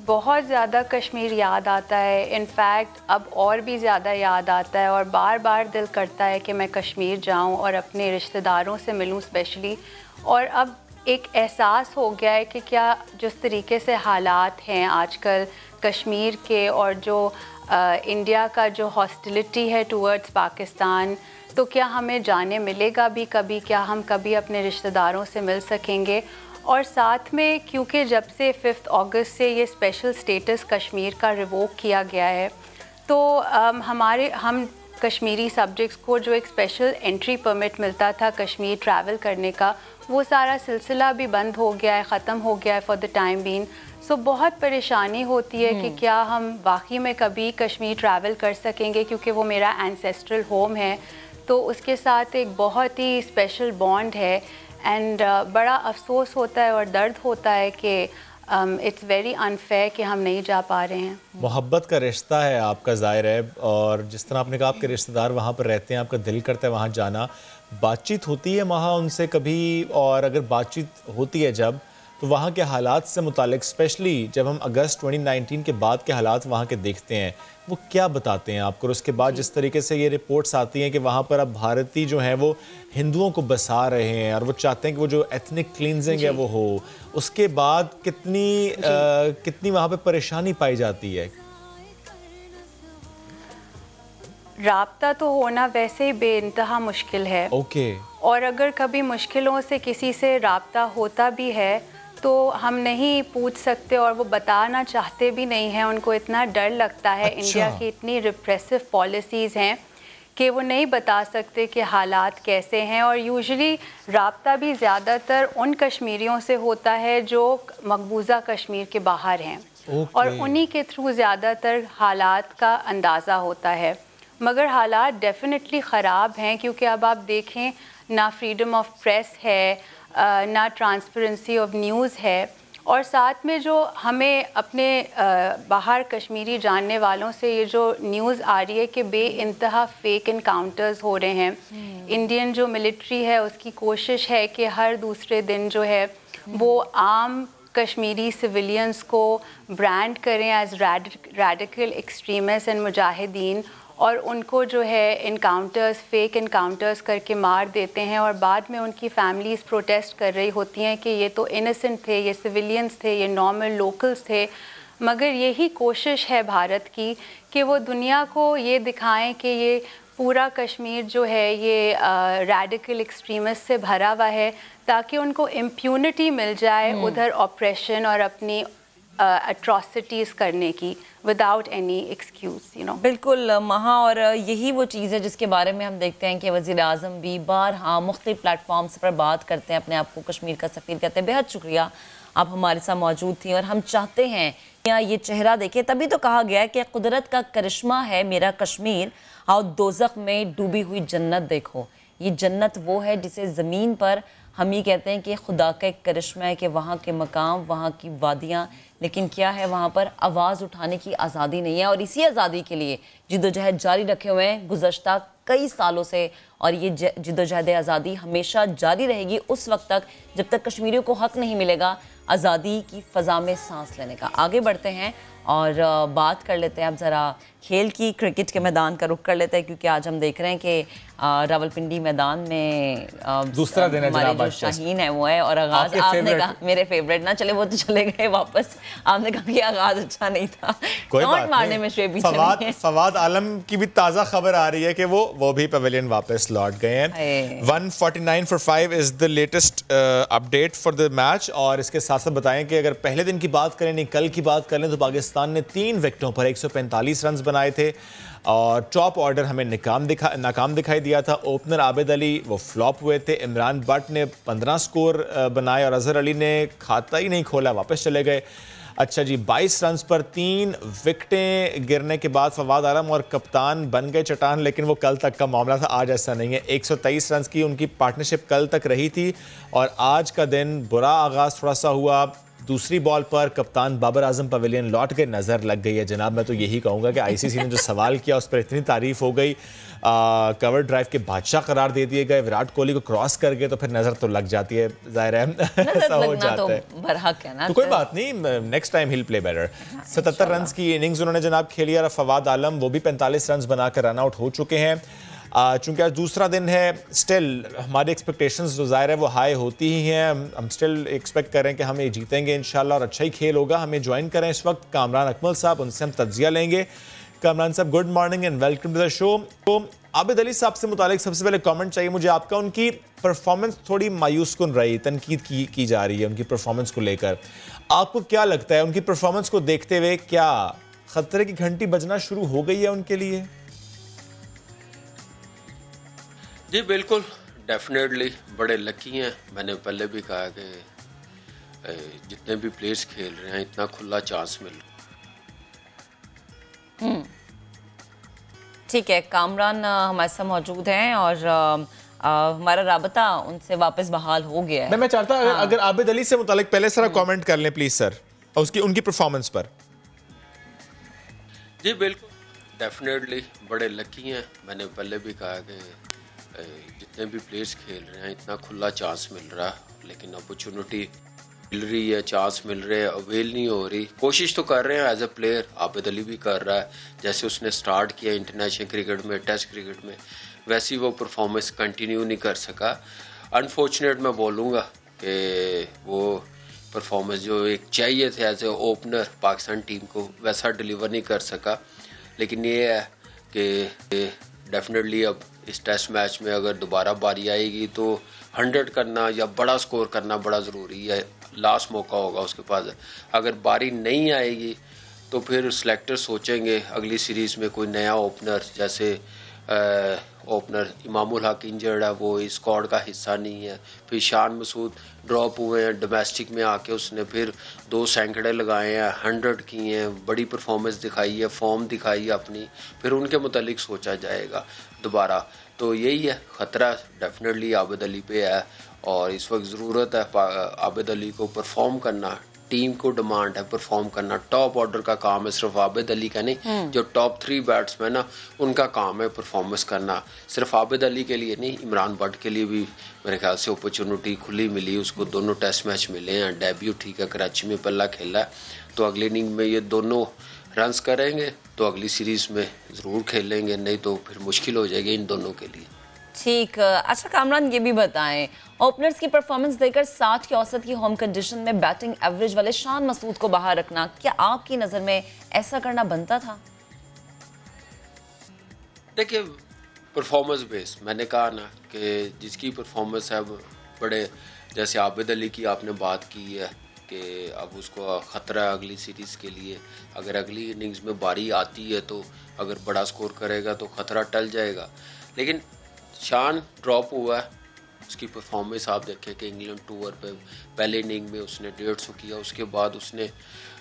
बहुत ज़्यादा कश्मीर याद आता है। इनफैक्ट अब और भी ज़्यादा याद आता है और बार बार दिल करता है कि मैं कश्मीर जाऊं और अपने रिश्तेदारों से मिलूं स्पेशली। और अब एक एहसास हो गया है कि क्या जिस तरीके से हालात हैं आजकल कश्मीर के और जो इंडिया का जो हॉस्टिलिटी है टूवर्ड्स पाकिस्तान, तो क्या हमें जाने मिलेगा भी कभी, क्या हम कभी अपने रिश्तेदारों से मिल सकेंगे। और साथ में क्योंकि जब से 5 अगस्त से ये स्पेशल स्टेटस कश्मीर का रिवोक किया गया है, तो हम कश्मीरी सब्जेक्ट्स को जो एक स्पेशल एंट्री परमिट मिलता था कश्मीर ट्रैवल करने का, वो सारा सिलसिला भी बंद हो गया है, ख़त्म हो गया है फॉर द टाइम बीन। सो बहुत परेशानी होती है कि क्या हम वाकई में कभी कश्मीर ट्रैवल कर सकेंगे, क्योंकि वो मेरा एंसेस्ट्रल होम है, तो उसके साथ एक बहुत ही स्पेशल बॉन्ड है। एंड बड़ा अफसोस होता है और दर्द होता है कि इट्स वेरी अनफेयर कि हम नहीं जा पा रहे हैं। मोहब्बत का रिश्ता है आपका, ज़ाहिर है, और जिस तरह आपने कहा आपके रिश्तेदार वहाँ पर रहते हैं, आपका दिल करता है वहाँ जाना। बातचीत होती है वहाँ उनसे कभी, और अगर बातचीत होती है जब, तो वहाँ के हालात से मुतालिक, स्पेशली जब हम अगस्त 2019 के बाद के हालात वहाँ के देखते हैं, वो क्या बताते हैं आपको? और उसके बाद जिस तरीके से ये रिपोर्ट्स आती हैं कि वहाँ पर अब भारतीय जो हैं वो हिंदुओं को बसा रहे हैं और वो चाहते हैं कि वो जो एथनिक क्लींजिंग है वो हो, उसके बाद कितनी वहाँ पे परेशानी पाई जाती है? राब्ता तो होना वैसे ही बेइंतहा मुश्किल है। ओके। और अगर कभी मुश्किलों से किसी से राब्ता होता भी है तो हम नहीं पूछ सकते, और वो बताना चाहते भी नहीं हैं, उनको इतना डर लगता है। अच्छा। इंडिया की इतनी रिप्रेसिव पॉलिसीज़ हैं कि वो नहीं बता सकते कि हालात कैसे हैं। और यूजुअली राब्ता भी ज़्यादातर उन कश्मीरियों से होता है जो मकबूजा कश्मीर के बाहर हैं, और उन्हीं के थ्रू ज़्यादातर हालात का अंदाज़ा होता है। मगर हालात डेफिनेटली ख़राब हैं, क्योंकि अब आप देखें ना फ्रीडम ऑफ प्रेस है, ना ट्रांसपेरेंसी ऑफ न्यूज़ है, और साथ में जो हमें अपने बाहर कश्मीरी जानने वालों से ये जो न्यूज़ आ रही है कि बेइंतहा फेक इनकाउंटर्स हो रहे हैं। इंडियन जो मिलिट्री है उसकी कोशिश है कि हर दूसरे दिन जो है वो आम कश्मीरी सिविलियंस को ब्रांड करें एज रेडिकल एक्सट्रीमिस्ट एंड मुजाहिदीन, और उनको जो है इनकाउंटर्स, फेक इनकाउंटर्स करके मार देते हैं, और बाद में उनकी फैमिलीज़ प्रोटेस्ट कर रही होती हैं कि ये तो इनोसेंट थे, ये सिविलियंस थे, ये नॉर्मल लोकल्स थे। मगर यही कोशिश है भारत की कि वो दुनिया को ये दिखाएं कि ये पूरा कश्मीर जो है ये रेडिकल एक्सट्रीमिस्ट से भरा हुआ है, ताकि उनको इम्प्यूनिटी मिल जाए उधर ऑपरेशन और अपनी अट्रॉसिटीज़ करने की without any excuse, you know. बिल्कुल महा, और यही वो चीज़ है जिसके बारे में हम देखते हैं कि वज़ीर आज़म भी बारहा मुख्तलिफ प्लेटफॉर्म्स पर बात करते हैं, अपने आप को कश्मीर का सफ़ीर कहते हैं। बेहद शुक्रिया, आप हमारे साथ मौजूद थी, और हम चाहते हैं कि ये चेहरा देखें। तभी तो कहा गया है कि कुदरत का करिश्मा है मेरा कश्मीर, आओ दोज़ख में डूबी हुई जन्नत देखो। ये जन्नत वो है जिसे ज़मीन पर हम ये कहते हैं कि खुदा का एक करिश्मा है कि वहाँ के मकाम, वहाँ की वादियाँ, लेकिन क्या है वहाँ पर आवाज़ उठाने की आज़ादी नहीं है। और इसी आज़ादी के लिए जिद्दोजहद जारी रखे हुए हैं गुज़श्ता कई सालों से, और ये जिद्दोजहद आज़ादी हमेशा जारी रहेगी उस वक्त तक जब तक कश्मीरियों को हक़ नहीं मिलेगा आज़ादी की फ़ज़ा में सांस लेने का। आगे बढ़ते हैं और बात कर लेते हैं अब ज़रा खेल की। क्रिकेट के मैदान का रुख कर लेते हैं, क्योंकि आज हम देख रहे हैं कि रावलपिंडी मैदान में दूसरा दिन है हमारे जो शाहीन है वो है, और आगाज़ आपने कहा मेरे फेवरेट ना, चले वो तो चले गए वापस, आपने कहा कि आगाज़ अच्छा नहीं था, नॉट मारने में श्वेब भी चली है। फवाद आलम की भी ताज़ा खबर आ रही है कि वो भी पवेलियन वापस लौट गए हैं। 149 for 5 is the latest update for the match. और इसके साथ साथ बताएं कि अगर पहले दिन की बात करें, नहीं कल की बात करें, तो पाकिस्तान ने 3 विकेटों पर 145 रन बनाए थे, और टॉप ऑर्डर हमें नाकाम दिखाई दिया था। ओपनर आबिद अली वो फ्लॉप हुए थे, इमरान बट ने 15 स्कोर बनाए, और अजहर अली ने खाता ही नहीं खोला, वापस चले गए। अच्छा जी, 22 रन पर 3 विकेटें गिरने के बाद फवाद आलम और कप्तान बन गए चट्टान, लेकिन वो कल तक का मामला था, आज ऐसा नहीं है। 123 रन की उनकी पार्टनरशिप कल तक रही थी, और आज का दिन बुरा आगाज़ थोड़ा सा हुआ। दूसरी बॉल पर कप्तान बाबर आजम पवेलियन लौट के नज़र लग गई है। जनाब, मैं तो यही कहूँगा कि आईसीसी ने जो सवाल किया उस पर इतनी तारीफ हो गई, कवर ड्राइव के बादशाह करार दे दिए गए, विराट कोहली को क्रॉस कर गए, तो फिर नज़र तो लग जाती है, ज़ाहिर है ऐसा हो जाता है। तो कोई बात नहीं, next time hill play better. 77 run की इनिंग्स उन्होंने जनाब खेली, और फवाद आलम वो भी 45 रन बनाकर रन आउट हो चुके हैं। चूँकि आज दूसरा दिन है, स्टिल हमारी एक्सपेक्टेशंस जो ज़ाहिर है वो हाई होती ही हैं। हम स्टिल एक्सपेक्ट करें कि हम ये जीतेंगे इंशाल्लाह, और अच्छा ही खेल होगा। हमें ज्वाइन करें इस वक्त कामरान अकमल साहब, उनसे हम तज्जिया लेंगे कामरान साहब, good morning and welcome to the show. तो आबिद अली साहब से मुतालिक सबसे पहले कमेंट चाहिए मुझे आपका। उनकी परफॉर्मेंस थोड़ी मायूस कुन रही, तनकीद की जा रही है उनकी परफॉर्मेंस को लेकर। आपको क्या लगता है उनकी परफॉर्मेंस को देखते हुए क्या खतरे की घंटी बजना शुरू हो गई है उनके लिए? जी बिल्कुल, डेफिनेटली बड़े लकी हैं। मैंने पहले भी कहा कि जितने भी प्लेयर्स खेल रहे हैं इतना खुला चांस मिल रहा है। ठीक है, कामरान हमारे साथ मौजूद हैं और हमारा राबता उनसे वापस बहाल हो गया है। मैं चाहता अगर आबिद अली से मुतालिक पहले सारा कमेंट कर लें प्लीज सर, और उसकी उनकी परफॉर्मेंस पर। जी बिल्कुल, डेफिनेटली बड़े लकी हैं। मैंने पहले भी कहा कि जितने भी प्लेयर्स खेल रहे हैं इतना खुला चांस मिल रहा है, लेकिन अपॉर्चुनिटी मिल रही है, चांस मिल रहे हैं, अवेल नहीं हो रही। कोशिश तो कर रहे हैं as a player, Abid Ali भी कर रहा है। जैसे उसने स्टार्ट किया इंटरनेशनल क्रिकेट में, टेस्ट क्रिकेट में, वैसी वो परफॉर्मेंस कंटिन्यू नहीं कर सका। अनफॉर्चुनेट मैं बोलूँगा कि वो परफॉर्मेंस जो एक चाहिए थे as a opener Pakistan team को, वैसा डिलीवर नहीं कर सका। लेकिन ये है कि डेफिनेटली अब इस टेस्ट मैच में अगर दोबारा बारी आएगी तो 100 करना या बड़ा स्कोर करना बड़ा ज़रूरी है। लास्ट मौका होगा उसके पास। अगर बारी नहीं आएगी तो फिर सिलेक्टर सोचेंगे अगली सीरीज़ में कोई नया ओपनर, जैसे ओपनर इमामुल हक इंजर्ड है, वो इस स्क्वाड का हिस्सा नहीं है। फिर शान मसूद ड्रॉप हुए हैं डोमेस्टिक में आके, उसने फिर 2 सैंकड़े लगाए हैं, 100 किए हैं, बड़ी परफॉर्मेंस दिखाई है, फॉर्म दिखाई है अपनी। फिर उनके मुतालिक सोचा जाएगा दोबारा। तो यही है, ख़तरा डेफिनेटली आबिद अली पे है और इस वक्त ज़रूरत है आबिद अली को परफॉर्म करना। टीम को डिमांड है परफॉर्म करना। टॉप ऑर्डर का काम है, सिर्फ आबिद अली का नहीं, जो टॉप 3 बैट्समैन ना उनका काम है परफॉर्मेंस करना। सिर्फ आबिद अली के लिए नहीं, इमरान भट्ट के लिए भी मेरे ख्याल से अपॉर्चुनिटी खुली मिली उसको। दोनों टेस्ट मैच मिले हैं, डेब्यू ठीक है, कराची में पहला खेला है, तो अगली इनिंग में ये दोनों रन्स करेंगे तो अगली सीरीज़ में ज़रूर खेलेंगे, नहीं तो फिर मुश्किल हो जाएगी इन दोनों के लिए। ठीक। अच्छा कामरान, ये भी बताएं, ओपनर्स की परफॉर्मेंस देकर 60 के औसत की होम कंडीशन में बैटिंग एवरेज वाले शान मसूद को बाहर रखना, क्या आपकी नज़र में ऐसा करना बनता था? देखिए, परफॉर्मेंस बेस मैंने कहा ना कि जिसकी परफॉर्मेंस है बड़े, जैसे आबिद अली की आपने बात की है कि अब उसको ख़तरा है अगली सीरीज़ के लिए। अगर अगली इनिंग्स में बारी आती है तो अगर बड़ा स्कोर करेगा तो ख़तरा टल जाएगा। लेकिन शान ड्रॉप हुआ है, उसकी परफॉर्मेंस आप देखें कि इंग्लैंड टूर पे पहले इनिंग में उसने 150 किया, उसके बाद उसने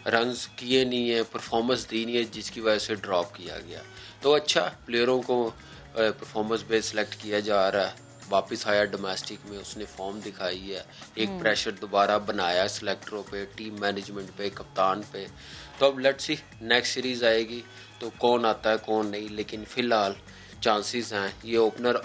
रन्स किए नहीं है, परफॉर्मेंस दी नहीं है, जिसकी वजह से ड्रॉप किया गया। तो अच्छा, प्लेयरों को परफॉर्मेंस बेस सेलेक्ट किया जा रहा है। वापस आया डोमेस्टिक में, उसने फॉर्म दिखाई है, एक प्रेशर दोबारा बनाया सिलेक्टरों पे, टीम मैनेजमेंट पे, कप्तान पे। तो अब लेट्स सी नेक्स्ट सीरीज़ आएगी तो कौन आता है कौन नहीं, लेकिन फ़िलहाल चांसेस हैं ये ओपनर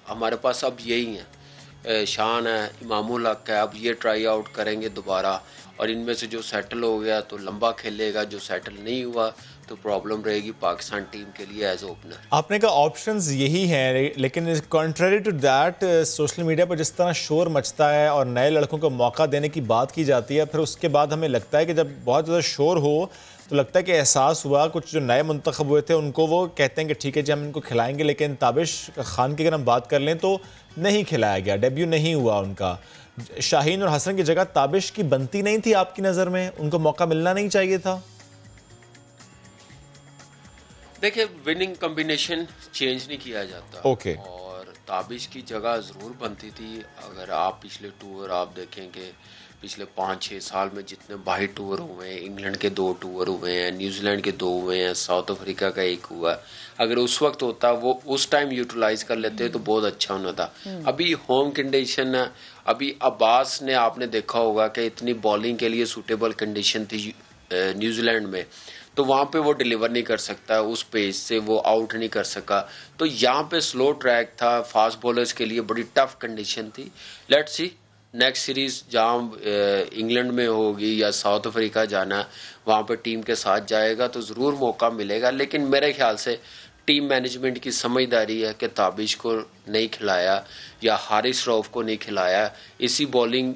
हमारे पास अब यही हैं, शान है, इमामुल हक है। अब ये ट्राई आउट करेंगे दोबारा और इनमें से जो सेटल हो गया तो लंबा खेलेगा, जो सेटल नहीं हुआ तो प्रॉब्लम रहेगी पाकिस्तान टीम के लिए एज ओपनर। आपने कहा ऑप्शंस यही हैं, लेकिन contrary to that social media पर जिस तरह शोर मचता है और नए लड़कों को मौका देने की बात की जाती है, फिर उसके बाद हमें लगता है कि जब बहुत ज़्यादा शोर हो तो लगता है कि एहसास हुआ कुछ जो नए मुंतखब हुए थे उनको, वो कहते हैं कि ठीक है जी हम इनको खिलाएंगे, लेकिन ताबिश खान की अगर हम बात कर लें तो नहीं खिलाया गया, डेब्यू नहीं हुआ उनका। शाहीन और हसन की जगह ताबिश की बनती नहीं थी आपकी नज़र में? उनको मौका मिलना नहीं चाहिए था? देखिए, विनिंग कॉम्बिनेशन चेंज नहीं किया जाता। ओके। और ताबिश की जगह ज़रूर बनती थी। अगर आप पिछले टूर आप देखेंगे, पिछले 5-6 साल में जितने 22 टूर हुए हैं, इंग्लैंड के 2 टूर हुए हैं, न्यूजीलैंड के 2 हुए हैं, साउथ अफ्रीका का 1 हुआ है। अगर उस वक्त होता, वो उस टाइम यूटिलाइज कर लेते तो बहुत अच्छा होना था। अभी होम कंडीशन है, अभी अब्बास ने आपने देखा होगा कि इतनी बॉलिंग के लिए सूटेबल कंडीशन थी न्यूजीलैंड में, तो वहाँ पे वो डिलीवर नहीं कर सकता, उस पेस से वो आउट नहीं कर सका। तो यहाँ पे स्लो ट्रैक था, फास्ट बॉलर्स के लिए बड़ी टफ कंडीशन थी। लेट्स सी नेक्स्ट सीरीज़ जहाँ इंग्लैंड में होगी या साउथ अफ्रीका जाना, वहाँ पे टीम के साथ जाएगा तो ज़रूर मौका मिलेगा। लेकिन मेरे ख्याल से टीम मैनेजमेंट की समझदारी है कि ताबिश को नहीं खिलाया या हारिस रऊफ को नहीं खिलाया। इसी बॉलिंग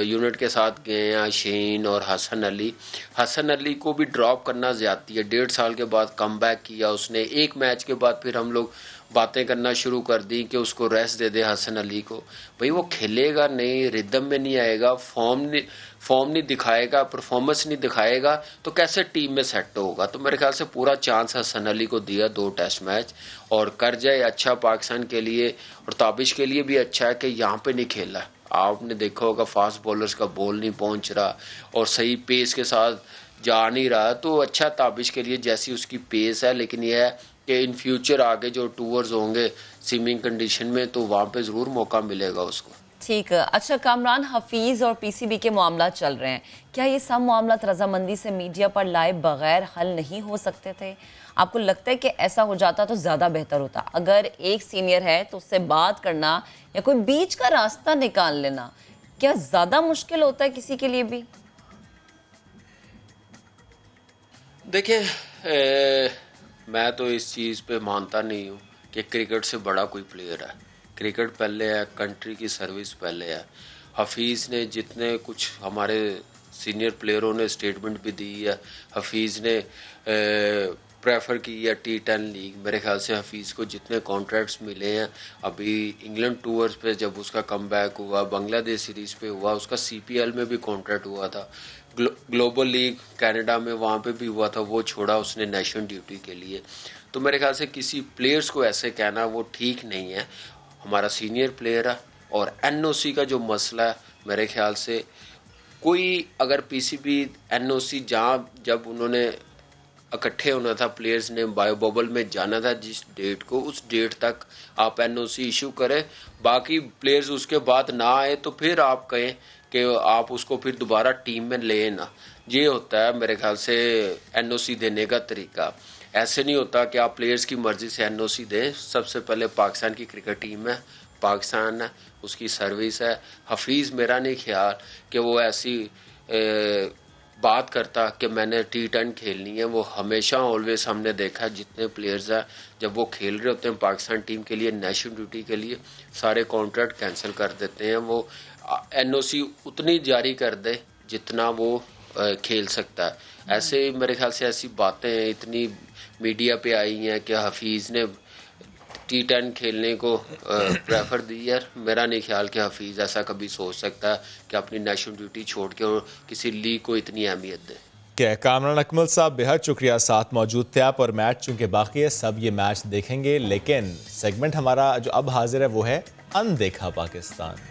यूनिट के साथ गए हैं शेन और हसन अली। हसन अली को भी ड्रॉप करना ज़्यादती है। 1.5 साल के बाद कमबैक किया उसने। एक मैच के बाद फिर हम लोग बातें करना शुरू कर दी कि उसको रेस्ट दे दे हसन अली को। भाई वो खेलेगा नहीं, रिदम में नहीं आएगा, फॉर्म नहीं दिखाएगा, परफॉर्मेंस नहीं दिखाएगा तो कैसे टीम में सेट होगा। तो मेरे ख्याल से पूरा चांस हसन अली को दिया 2 टेस्ट मैच और कर जाए अच्छा पाकिस्तान के लिए और ताबिश के लिए भी अच्छा है कि यहाँ पे नहीं खेला। आपने देखा होगा फास्ट बॉलर्स का बॉल नहीं पहुँच रहा और सही पेस के साथ जा नहीं रहा, तो अच्छा ताबिश के लिए जैसी उसकी पेस है। लेकिन यह है कि इन फ्यूचर आगे जो टूर्स होंगे स्विमिंग कंडीशन में तो वहाँ पे ज़रूर मौका मिलेगा उसको। ठीक है। अच्छा कामरान, हफीज़ और पीसीबी के मामला चल रहे हैं, क्या ये सब मामला रजामंदी से मीडिया पर लाए बगैर हल नहीं हो सकते थे? आपको लगता है कि ऐसा हो जाता तो ज़्यादा बेहतर होता? अगर एक सीनियर है तो उससे बात करना या कोई बीच का रास्ता निकाल लेना क्या ज़्यादा मुश्किल होता है किसी के लिए भी? देखिए मैं तो इस चीज़ पे मानता नहीं हूँ कि क्रिकेट से बड़ा कोई प्लेयर है। क्रिकेट पहले है, कंट्री की सर्विस पहले है। हफीज़ ने जितने कुछ हमारे सीनियर प्लेयरों ने स्टेटमेंट भी दी है, हफीज़ ने प्रेफर की है T10 लीग। मेरे ख्याल से हफीज़ को जितने कॉन्ट्रैक्ट्स मिले हैं, अभी इंग्लैंड टूर्स पे जब उसका कमबैक हुआ, बांग्लादेश सीरीज़ पे हुआ, उसका CPL में भी कॉन्ट्रैक्ट हुआ था, ग्लोबल लीग कनाडा में वहाँ पे भी हुआ था, वो छोड़ा उसने नेशनल ड्यूटी के लिए। तो मेरे ख्याल से किसी प्लेयर्स को ऐसे कहना वो ठीक नहीं है। हमारा सीनियर प्लेयर है और NOC का जो मसला है, मेरे ख्याल से कोई अगर PCB NOC जब उन्होंने इकट्ठे होना था, प्लेयर्स ने बायो बबल में जाना था जिस डेट को, उस डेट तक आप NOC इशू करें। बाकी प्लेयर्स उसके बाद ना आए तो फिर आप कहें कि आप उसको फिर दोबारा टीम में ले ना। ये होता है मेरे ख्याल से NOC देने का तरीका। ऐसे नहीं होता कि आप प्लेयर्स की मर्ज़ी से NOC दें। सबसे पहले पाकिस्तान की क्रिकेट टीम है, पाकिस्तान है, उसकी सर्विस है। हफीज़ मेरा नहीं ख्याल कि वो ऐसी बात करता कि मैंने T10 खेलनी है। वो हमेशा ऑलवेज हमने देखा जितने प्लेयर्स हैं जब वो खेल रहे होते हैं पाकिस्तान टीम के लिए नेशनल ड्यूटी के लिए, सारे कॉन्ट्रैक्ट कैंसिल कर देते हैं। वो NOC उतनी जारी कर दे जितना वो खेल सकता है। ऐसे मेरे ख्याल से ऐसी बातें इतनी मीडिया पे आई हैं कि हफीज़ ने T10 खेलने को प्रेफर दी है। मेरा नहीं ख्याल कि हफीज़ ऐसा कभी सोच सकता है कि अपनी नेशनल ड्यूटी छोड़ के और किसी लीग को इतनी अहमियत दे। क्या कामरान अकमल साहब बेहद शुक्रिया, साथ मौजूद थे आप। और मैच चूंकि बाकी है, सब ये मैच देखेंगे, लेकिन सेगमेंट हमारा जो अब हाजिर है वो है अनदेखा पाकिस्तान।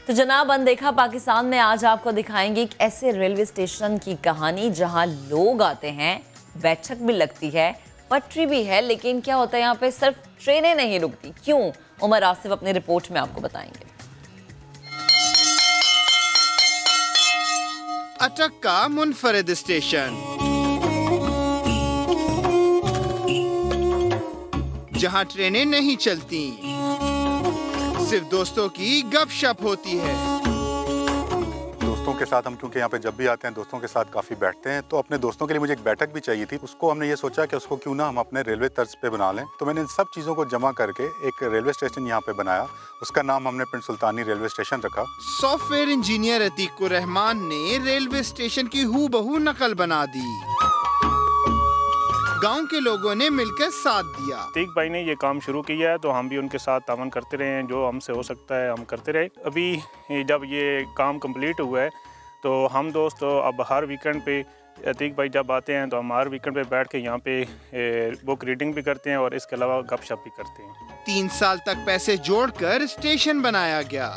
तो जनाब अनदेखा पाकिस्तान में आज आपको दिखाएंगे एक ऐसे रेलवे स्टेशन की कहानी जहां लोग आते हैं, बैठक भी लगती है, पटरी भी है, लेकिन क्या होता है यहाँ पे सिर्फ ट्रेनें नहीं रुकती। क्यों? उमर आसिफ अपनी रिपोर्ट में आपको बताएंगे। अटक का मुनफरिद स्टेशन, जहां ट्रेनें नहीं चलती, सिर्फ दोस्तों की गपशप होती है। दोस्तों के साथ हम क्योंकि यहाँ पे जब भी आते हैं दोस्तों के साथ काफ़ी बैठते हैं, तो अपने दोस्तों के लिए मुझे एक बैठक भी चाहिए थी। उसको हमने ये सोचा कि उसको क्यों ना हम अपने रेलवे तर्ज पे बना लें। तो मैंने इन सब चीज़ों को जमा करके एक रेलवे स्टेशन यहाँ पे बनाया। उसका नाम हमने पिंड सुल्तानी रेलवे स्टेशन रखा। सॉफ्टवेयर इंजीनियर अतीकुर रहमान ने रेलवे स्टेशन की हूबहू नकल बना दी। गांव के लोगों ने मिलकर साथ दिया। अतीक भाई ने ये काम शुरू किया है तो हम भी उनके साथ तावन करते रहे हैं, जो हमसे हो सकता है हम करते रहे। अभी जब ये काम कंप्लीट हुआ है तो हम दोस्त तो अब हर वीकेंड पे अतीक भाई जब आते हैं तो हम हर वीकेंड पे बैठ के यहाँ पे बुक रीडिंग भी करते हैं और इसके अलावा गपशप भी करते हैं। 3 साल तक पैसे जोड़कर स्टेशन बनाया गया।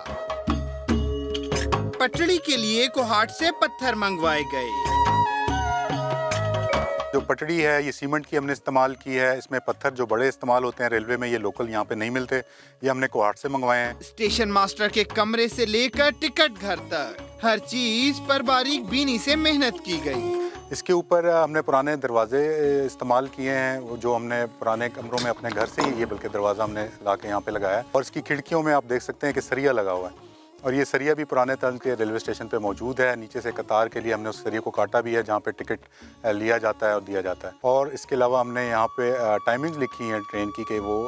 पटड़ी के लिए कोहाट से पत्थर मंगवाए गए। जो पटड़ी है ये सीमेंट की हमने इस्तेमाल की है। इसमें पत्थर जो बड़े इस्तेमाल होते हैं रेलवे में, ये लोकल यहाँ पे नहीं मिलते, ये हमने कोहाट से मंगवाए हैं। स्टेशन मास्टर के कमरे से लेकर टिकट घर तक हर चीज पर बारीक बीनी से मेहनत की गई। इसके ऊपर हमने पुराने दरवाजे इस्तेमाल किए हैं, जो हमने पुराने कमरों में अपने घर से ही ये बल्कि दरवाज़ा हमने ला के यहाँ पे लगाया है। और इसकी खिड़कियों में आप देख सकते हैं कि सरिया लगा हुआ है, और ये सरिया भी पुराने तर्ज के रेलवे स्टेशन पे मौजूद है। नीचे से कतार के लिए हमने उस सरिया को काटा भी है, जहाँ पे टिकट लिया जाता है और दिया जाता है। और इसके अलावा हमने यहाँ पे टाइमिंग लिखी है ट्रेन की कि वो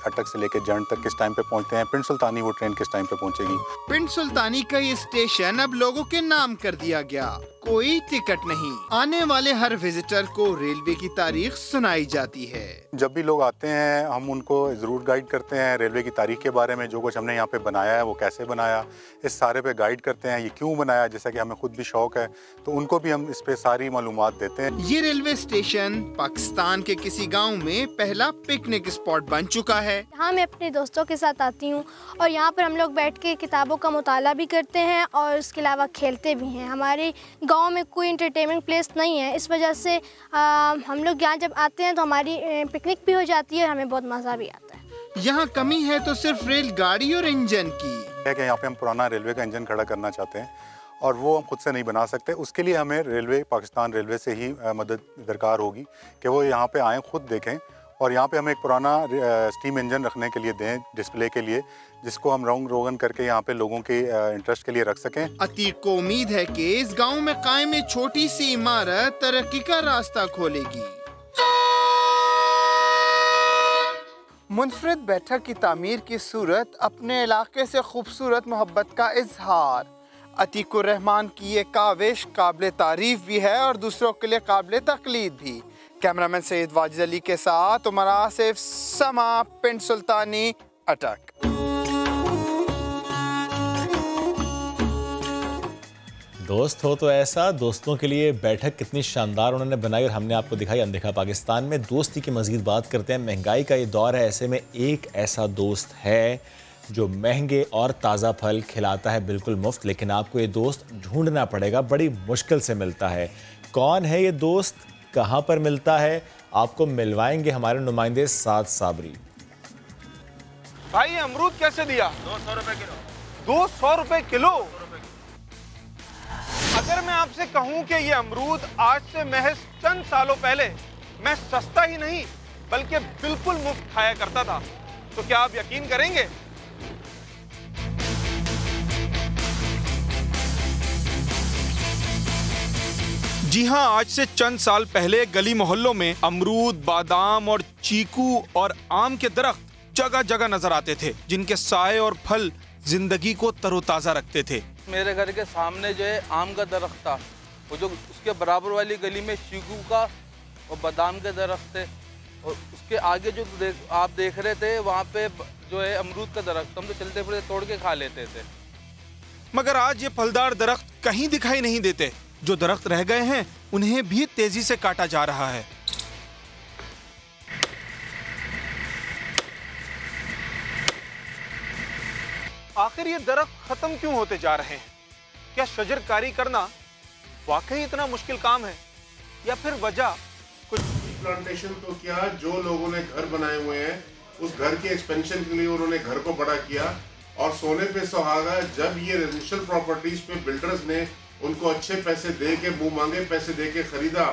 अटक से लेकर जंड तक किस टाइम पे पहुँचते हैं, पिंड सुल्तानी वो ट्रेन किस टाइम पे पहुँचेगी। पिंड सुल्तानी का ये स्टेशन अब लोगों के नाम कर दिया गया, कोई टिकट नहीं। आने वाले हर विजिटर को रेलवे की तारीख सुनाई जाती है। जब भी लोग आते हैं हम उनको ज़रूर गाइड करते हैं रेलवे की तारीख के बारे में, जो कुछ हमने यहाँ पे बनाया है वो कैसे बनाया, इस सारे पे गाइड करते हैं, ये क्यों बनाया, जैसा कि हमें खुद भी शौक है तो उनको भी हम इस पे सारी मालूमात देते हैं। ये रेलवे स्टेशन पाकिस्तान के किसी गाँव में पहला पिकनिक स्पॉट बन चुका है। यहाँ मैं अपने दोस्तों के साथ आती हूँ और यहाँ पर हम लोग बैठ के किताबों का मुताला भी करते हैं और उसके अलावा खेलते भी हैं। हमारे गांव में कोई एंटरटेनमेंट प्लेस नहीं है, इस वजह से हम लोग यहाँ जब आते हैं तो हमारी पिकनिक भी हो जाती है और हमें बहुत मज़ा भी आता है। यहाँ कमी है तो सिर्फ रेलगाड़ी और इंजन की है कि यहाँ पे हम पुराना रेलवे का इंजन खड़ा करना चाहते हैं और वो हम खुद से नहीं बना सकते। उसके लिए हमें रेलवे, पाकिस्तान रेलवे से ही मदद दरकार होगी कि वो यहाँ पे आएँ, खुद देखें और यहाँ पे हम एक पुराना स्टीम इंजन रखने के लिए दें डिस्प्ले के लिए, जिसको हम रंग रोगन करके यहाँ पे लोगों के इंटरेस्ट के लिए रख सकें। अतीक को उम्मीद है कि इस गांव में कायम एक छोटी सी इमारत तरक्की का रास्ता खोलेगी। मुनफरिद बैठक की तामीर की सूरत अपने इलाके से खूबसूरत मोहब्बत का इजहार। अतीकुर रहमान की ये काविश काबिल तारीफ भी है और दूसरों के लिए काबिल तकलीद भी। कैमरामैन सैयद वाजिद अली के साथ उमर आसिफ, समा, पिंड सुल्तानी, अटक। दोस्त हो तो ऐसा, दोस्तों के लिए बैठक कितनी शानदार उन्होंने बनाई और हमने आपको दिखाई अनदेखा पाकिस्तान में। दोस्ती की मज़ीद बात करते हैं, महंगाई का ये दौर है, ऐसे में एक ऐसा दोस्त है जो महंगे और ताज़ा फल खिलाता है बिल्कुल मुफ्त, लेकिन आपको ये दोस्त ढूंढना पड़ेगा, बड़ी मुश्किल से मिलता है। कौन है ये दोस्त, कहाँ पर मिलता है, आपको मिलवाएंगे हमारे नुमाइंदे साद साबरी। भाई अमरूद कैसे दिया? 200 रुपए किलो। 200 रुपए किलो? अगर मैं आपसे कहूं कि ये अमरूद आज से महज चंद सालों पहले मैं सस्ता ही नहीं बल्कि बिल्कुल मुफ्त खाया करता था, तो क्या आप यकीन करेंगे? जी हां, आज से चंद साल पहले गली मोहल्लों में अमरूद, बादाम और चीकू और आम के दरख्त जगह जगह नजर आते थे, जिनके साए और फल जिंदगी को तरोताजा रखते थे। मेरे घर के सामने जो है आम का दरख्त था, वो जो उसके बराबर वाली गली में चीकू का और बादाम के दरख्त थे, और उसके आगे जो आप देख रहे थे वहाँ पे जो है अमरूद का दरख्त, हम तो चलते फिरते तोड़ के खा लेते थे। मगर आज ये फलदार दरख्त कहीं दिखाई नहीं देते। जो दरख्त रह गए हैं उन्हें भी तेजी से काटा जा रहा है। आखिर ये दरख्त खत्म क्यों होते जा रहे हैं? क्या शजरकारी करना वाकई इतना मुश्किल काम है या फिर वजह कुछ? प्लांटेशन तो क्या, जो लोगों ने घर बनाए हुए हैं उस घर के एक्सपेंशन के लिए उन्होंने घर को बड़ा किया और सोने पे सुहागा। जब ये रेजिडेंशियल प्रॉपर्टीज पे बिल्डर्स ने उनको अच्छे पैसे दे के, मुंह मांगे पैसे दे के खरीदा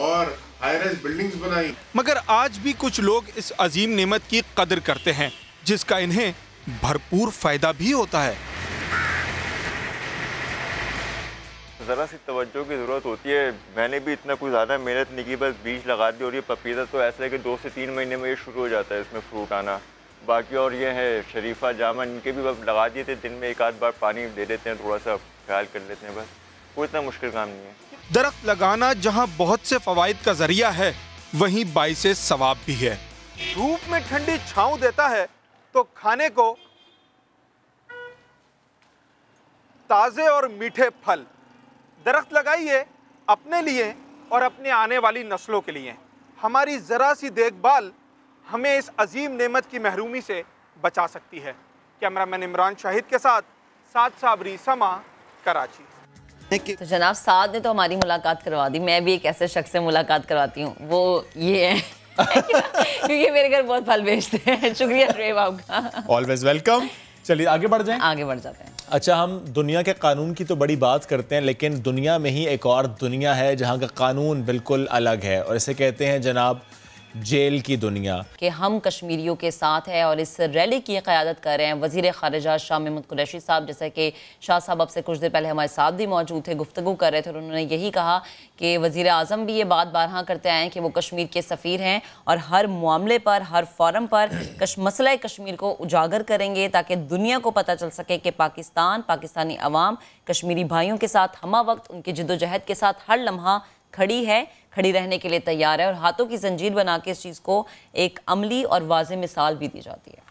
और हाई राइज बिल्डिंग्स बनाई। मगर आज भी कुछ लोग इस अजीम नेमत की कदर करते हैं, जिसका इन्हें भरपूर फायदा भी होता है। ज़रा सी तवज्जो की ज़रूरत होती है। मैंने भी इतना कोई ज़्यादा मेहनत नहीं की, बस बीज लगा दी। और ये पपीता तो ऐसा है कि 2 से 3 महीने में ये शुरू हो जाता है इसमें फ्रूट आना। बाकी और ये है शरीफा, जामुन, इनके भी बस लगा दिए थे, दिन में एक आध बार पानी दे देते हैं, थोड़ा सा ख्याल कर लेते हैं, बस कोई इतना मुश्किल काम नहीं है। दरख्त लगाना जहाँ बहुत से फवाइद का जरिया है, वहीं बाइसे सवाब भी है। धूप में ठंडी छांव देता है तो खाने को ताजे और मीठे फल। दरख्त लगाइए अपने लिए और अपने आने वाली नस्लों के लिए। हमारी जरा सी देखभाल हमें इस अजीम नेमत की महरूमी से बचा सकती है। कैमरामैन इमरान शाहिद के साथ साद साबरी, समा, कराची। तो जनाब साद ने तो हमारी मुलाकात करवा दी, मैं भी एक ऐसे शख्स से मुलाकात करवाती हूँ, वो ये है क्योंकि मेरे घर बहुत फल बेचते हैं। शुक्रिया ट्रेव आपका, ऑलवेज वेलकम। चलिए आगे बढ़ जाएं। आगे बढ़ जाते हैं। अच्छा, हम दुनिया के कानून की तो बड़ी बात करते हैं, लेकिन दुनिया में ही एक और दुनिया है जहां का कानून बिल्कुल अलग है, और इसे कहते हैं जनाब जेल की दुनिया। कि हम कश्मीरियों के साथ है और इस रैली की क़यादत कर रहे हैं वज़ीर ख़ारिजा शाह महमूद कुरैशी साहब। जैसा कि शाह साहब अब से कुछ देर पहले हमारे साथ भी मौजूद थे, गुफ्तगू कर रहे थे, और उन्होंने यही कहा कि वज़ीर आज़म भी ये बात बारहा करते आए हैं कि वो कश्मीर के सफ़ीर हैं और हर मामले पर, हर फोरम पर मसला कश्मीर को उजागर करेंगे ताकि दुनिया को पता चल सके कि पाकिस्तान, पाकिस्तानी अवाम कश्मीरी भाइयों के साथ हमा वक्त उनकी जिद्दोजहद के साथ हर लम्हा खड़ी है, खड़ी रहने के लिए तैयार है, और हाथों की जंजीर बना के इस चीज़ को एक अमली और वाज़े मिसाल भी दी जाती है।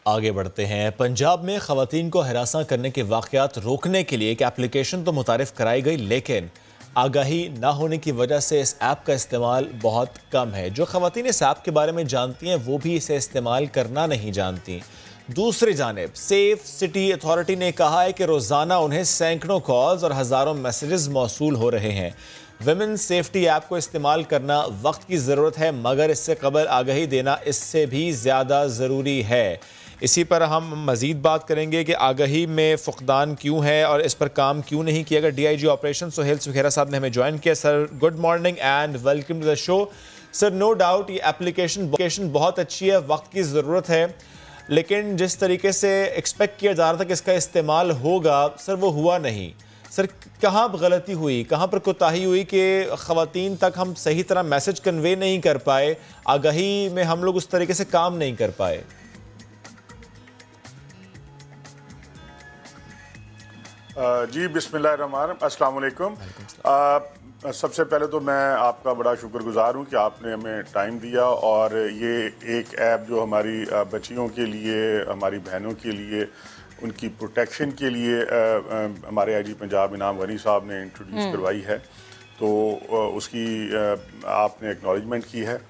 आगे बढ़ते हैं। पंजाब में ख़वातीन को हरासा करने के वाक़यात रोकने के लिए एक एप्लीकेशन तो मुतारिफ़ कराई गई, लेकिन आगाही ना होने की वजह से इस ऐप का इस्तेमाल बहुत कम है। जो ख़वातीन इस ऐप के बारे में जानती हैं वो भी इसे इस्तेमाल करना नहीं जानती। दूसरी जानिब सेफ सिटी अथॉरिटी ने कहा है कि रोज़ाना उन्हें सैकड़ों कॉल्स और हज़ारों मैसेजेस मौसूल हो रहे हैं। विमेन सेफ्टी ऐप को इस्तेमाल करना वक्त की ज़रूरत है, मगर इससे कबल आगाही देना इससे भी ज़्यादा ज़रूरी है। इसी पर हम मज़ीद बात करेंगे कि आगाही में फ़ुक़दान क्यों है और इस पर काम क्यों नहीं किया गया। DIG ऑपरेशन सुहेल सुखेरा साहब ने हमें ज्वाइन किया। Sir, good morning and welcome to the show. Sir, no doubt ये एप्लीकेशन बहुत अच्छी है, वक्त की ज़रूरत है, लेकिन जिस तरीके से एक्सपेक्ट किया जा रहा था कि इसका इस्तेमाल होगा, सर वो हुआ नहीं। सर, कहाँ गलती हुई, कहाँ पर कोताही हुई कि ख़वातीन तक हम सही तरह मैसेज कन्वे नहीं कर पाए, आगाही में हम लोग उस तरीके से काम नहीं कर पाए? जी बिस्मिल्लाहिर्रहमानिर्रहीम, अस्सलाम वालेकुम। सबसे पहले तो मैं आपका बड़ा शुक्रगुजार हूँ कि आपने हमें टाइम दिया, और ये एक ऐप जो हमारी बच्चियों के लिए, हमारी बहनों के लिए, उनकी प्रोटेक्शन के लिए हमारे IG पंजाब इनाम गनी साहब ने इंट्रोड्यूस करवाई है, तो उसकी आपने एक्नॉलेजमेंट की है।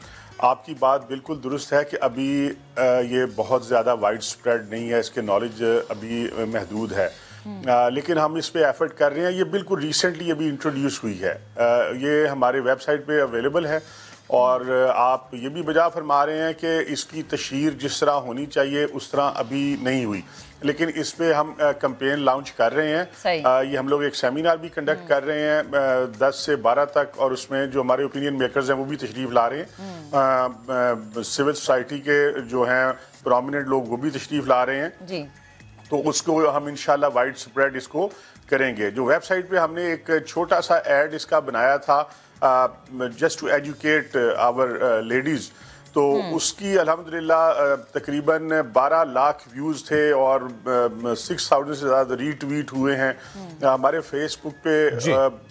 आपकी बात बिल्कुल दुरुस्त है कि अभी ये बहुत ज़्यादा वाइड स्प्रेड नहीं है, इसके नॉलेज अभी महदूद है, लेकिन हम इस पे एफर्ट कर रहे हैं। ये बिल्कुल रिसेंटली अभी इंट्रोड्यूस हुई है, ये हमारे वेबसाइट पे अवेलेबल है, और आप ये भी बजा फरमा रहे हैं कि इसकी तशहीर जिस तरह होनी चाहिए उस तरह अभी नहीं हुई, लेकिन इस पे हम कैंपेन लॉन्च कर रहे हैं। ये हम लोग एक सेमिनार भी कंडक्ट कर रहे हैं 10 से 12 तक, और उसमें जो हमारे ओपिनियन मेकर्स हैं वो भी तशरीफ़ ला रहे हैं। सिविल सोसाइटी के जो हैं प्रोमिनेंट लोग वो भी तशरीफ़ ला रहे हैं जी। तो उसको हम इंशाल्लाह वाइड स्प्रेड इसको करेंगे। जो वेबसाइट पे हमने एक छोटा सा ऐड इसका बनाया था, just to educate our ladies, तो उसकी अल्हम्दुलिल्लाह तकरीबन 12 लाख व्यूज़ थे और 6000 से ज़्यादा रीट्वीट हुए हैं। हमारे फेसबुक पे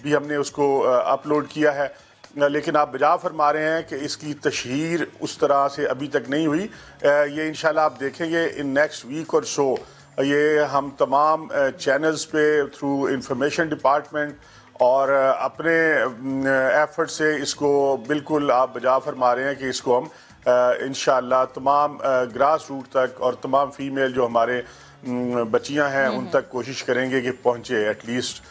भी हमने उसको अपलोड किया है, लेकिन आप बजा फरमा रहे हैं कि इसकी तशहीर उस तरह से अभी तक नहीं हुई। ये इंशाल्लाह आप देखेंगे इन नेक्स्ट वीक और सो, ये हम तमाम चैनल्स पे थ्रू इंफॉर्मेशन डिपार्टमेंट और अपने एफर्ट से इसको बिल्कुल आप बजा फरमा रहे हैं कि इसको हम इंशाल्लाह तमाम ग्रास रूट तक और तमाम फीमेल जो हमारे बच्चियां हैं उन तक कोशिश करेंगे कि पहुंचे, एटलीस्ट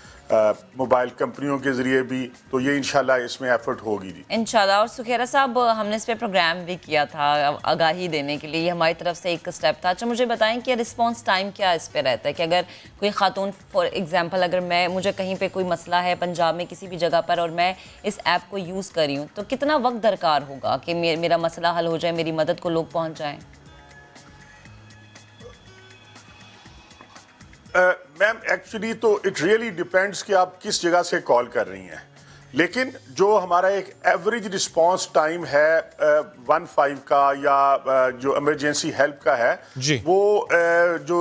मोबाइल कंपनियों के ज़रिए भी। तो ये इंशाल्लाह इसमें एफर्ट होगी जी इंशाल्लाह। और सुखेरा साहब, हमने इस पे प्रोग्राम भी किया था आगाही देने के लिए, ये हमारी तरफ से एक स्टेप था। अच्छा, मुझे बताएं कि रिस्पांस टाइम क्या इस पे रहता है कि अगर कोई खातून, फॉर एग्जांपल, अगर मुझे कहीं पे कोई मसला है पंजाब में किसी भी जगह पर और मैं इस ऐप को यूज़ कर रही हूँ, तो कितना वक्त दरकार होगा कि मेरा मसला हल हो जाए, मेरी मदद को लोग पहुँच जाएँ? मैम एक्चुअली तो इट रियली डिपेंड्स कि आप किस जगह से कॉल कर रही हैं, लेकिन जो हमारा एक एवरेज रिस्पांस टाइम है 15 का या जो इमरजेंसी हेल्प का है जी, वो जो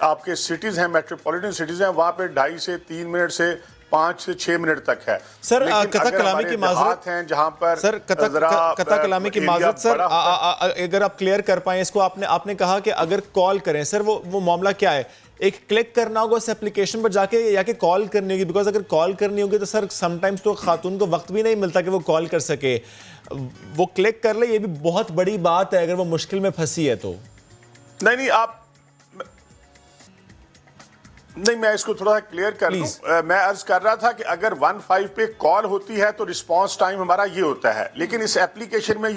आपके सिटीज़ हैं, मेट्रोपॉलिटन सिटीज़ हैं, वहाँ पे 2.5 से 3 मिनट से 5 से 6 मिनट तक है। सर, कथा कलामी की माजरत हैं जहाँ पर सर कथा कलामी की माजरत सर, अगर आप क्लियर कर पाए इसको। आपने कहा कि अगर कॉल करें, सर वो मामला क्या है? एक क्लिक करना होगा उस एप्लीकेशन पर जाके या कि कॉल करनी होगी? बिकॉज अगर कॉल करनी होगी तो सर समटाइम्स तो खातून को वक्त भी नहीं मिलता कि वो कॉल कर सके। वो क्लिक कर ले, ये भी बहुत बड़ी बात है अगर वो मुश्किल में फंसी है तो। नहीं, आप नहीं, मैं इसको थोड़ा सा क्लियर कर दूं। मैं अर्ज कर रहा था कि अगर 15 पे कॉल होती है तो रिस्पांस टाइम हमारा ये होता है, लेकिन इस एप्लीकेशन में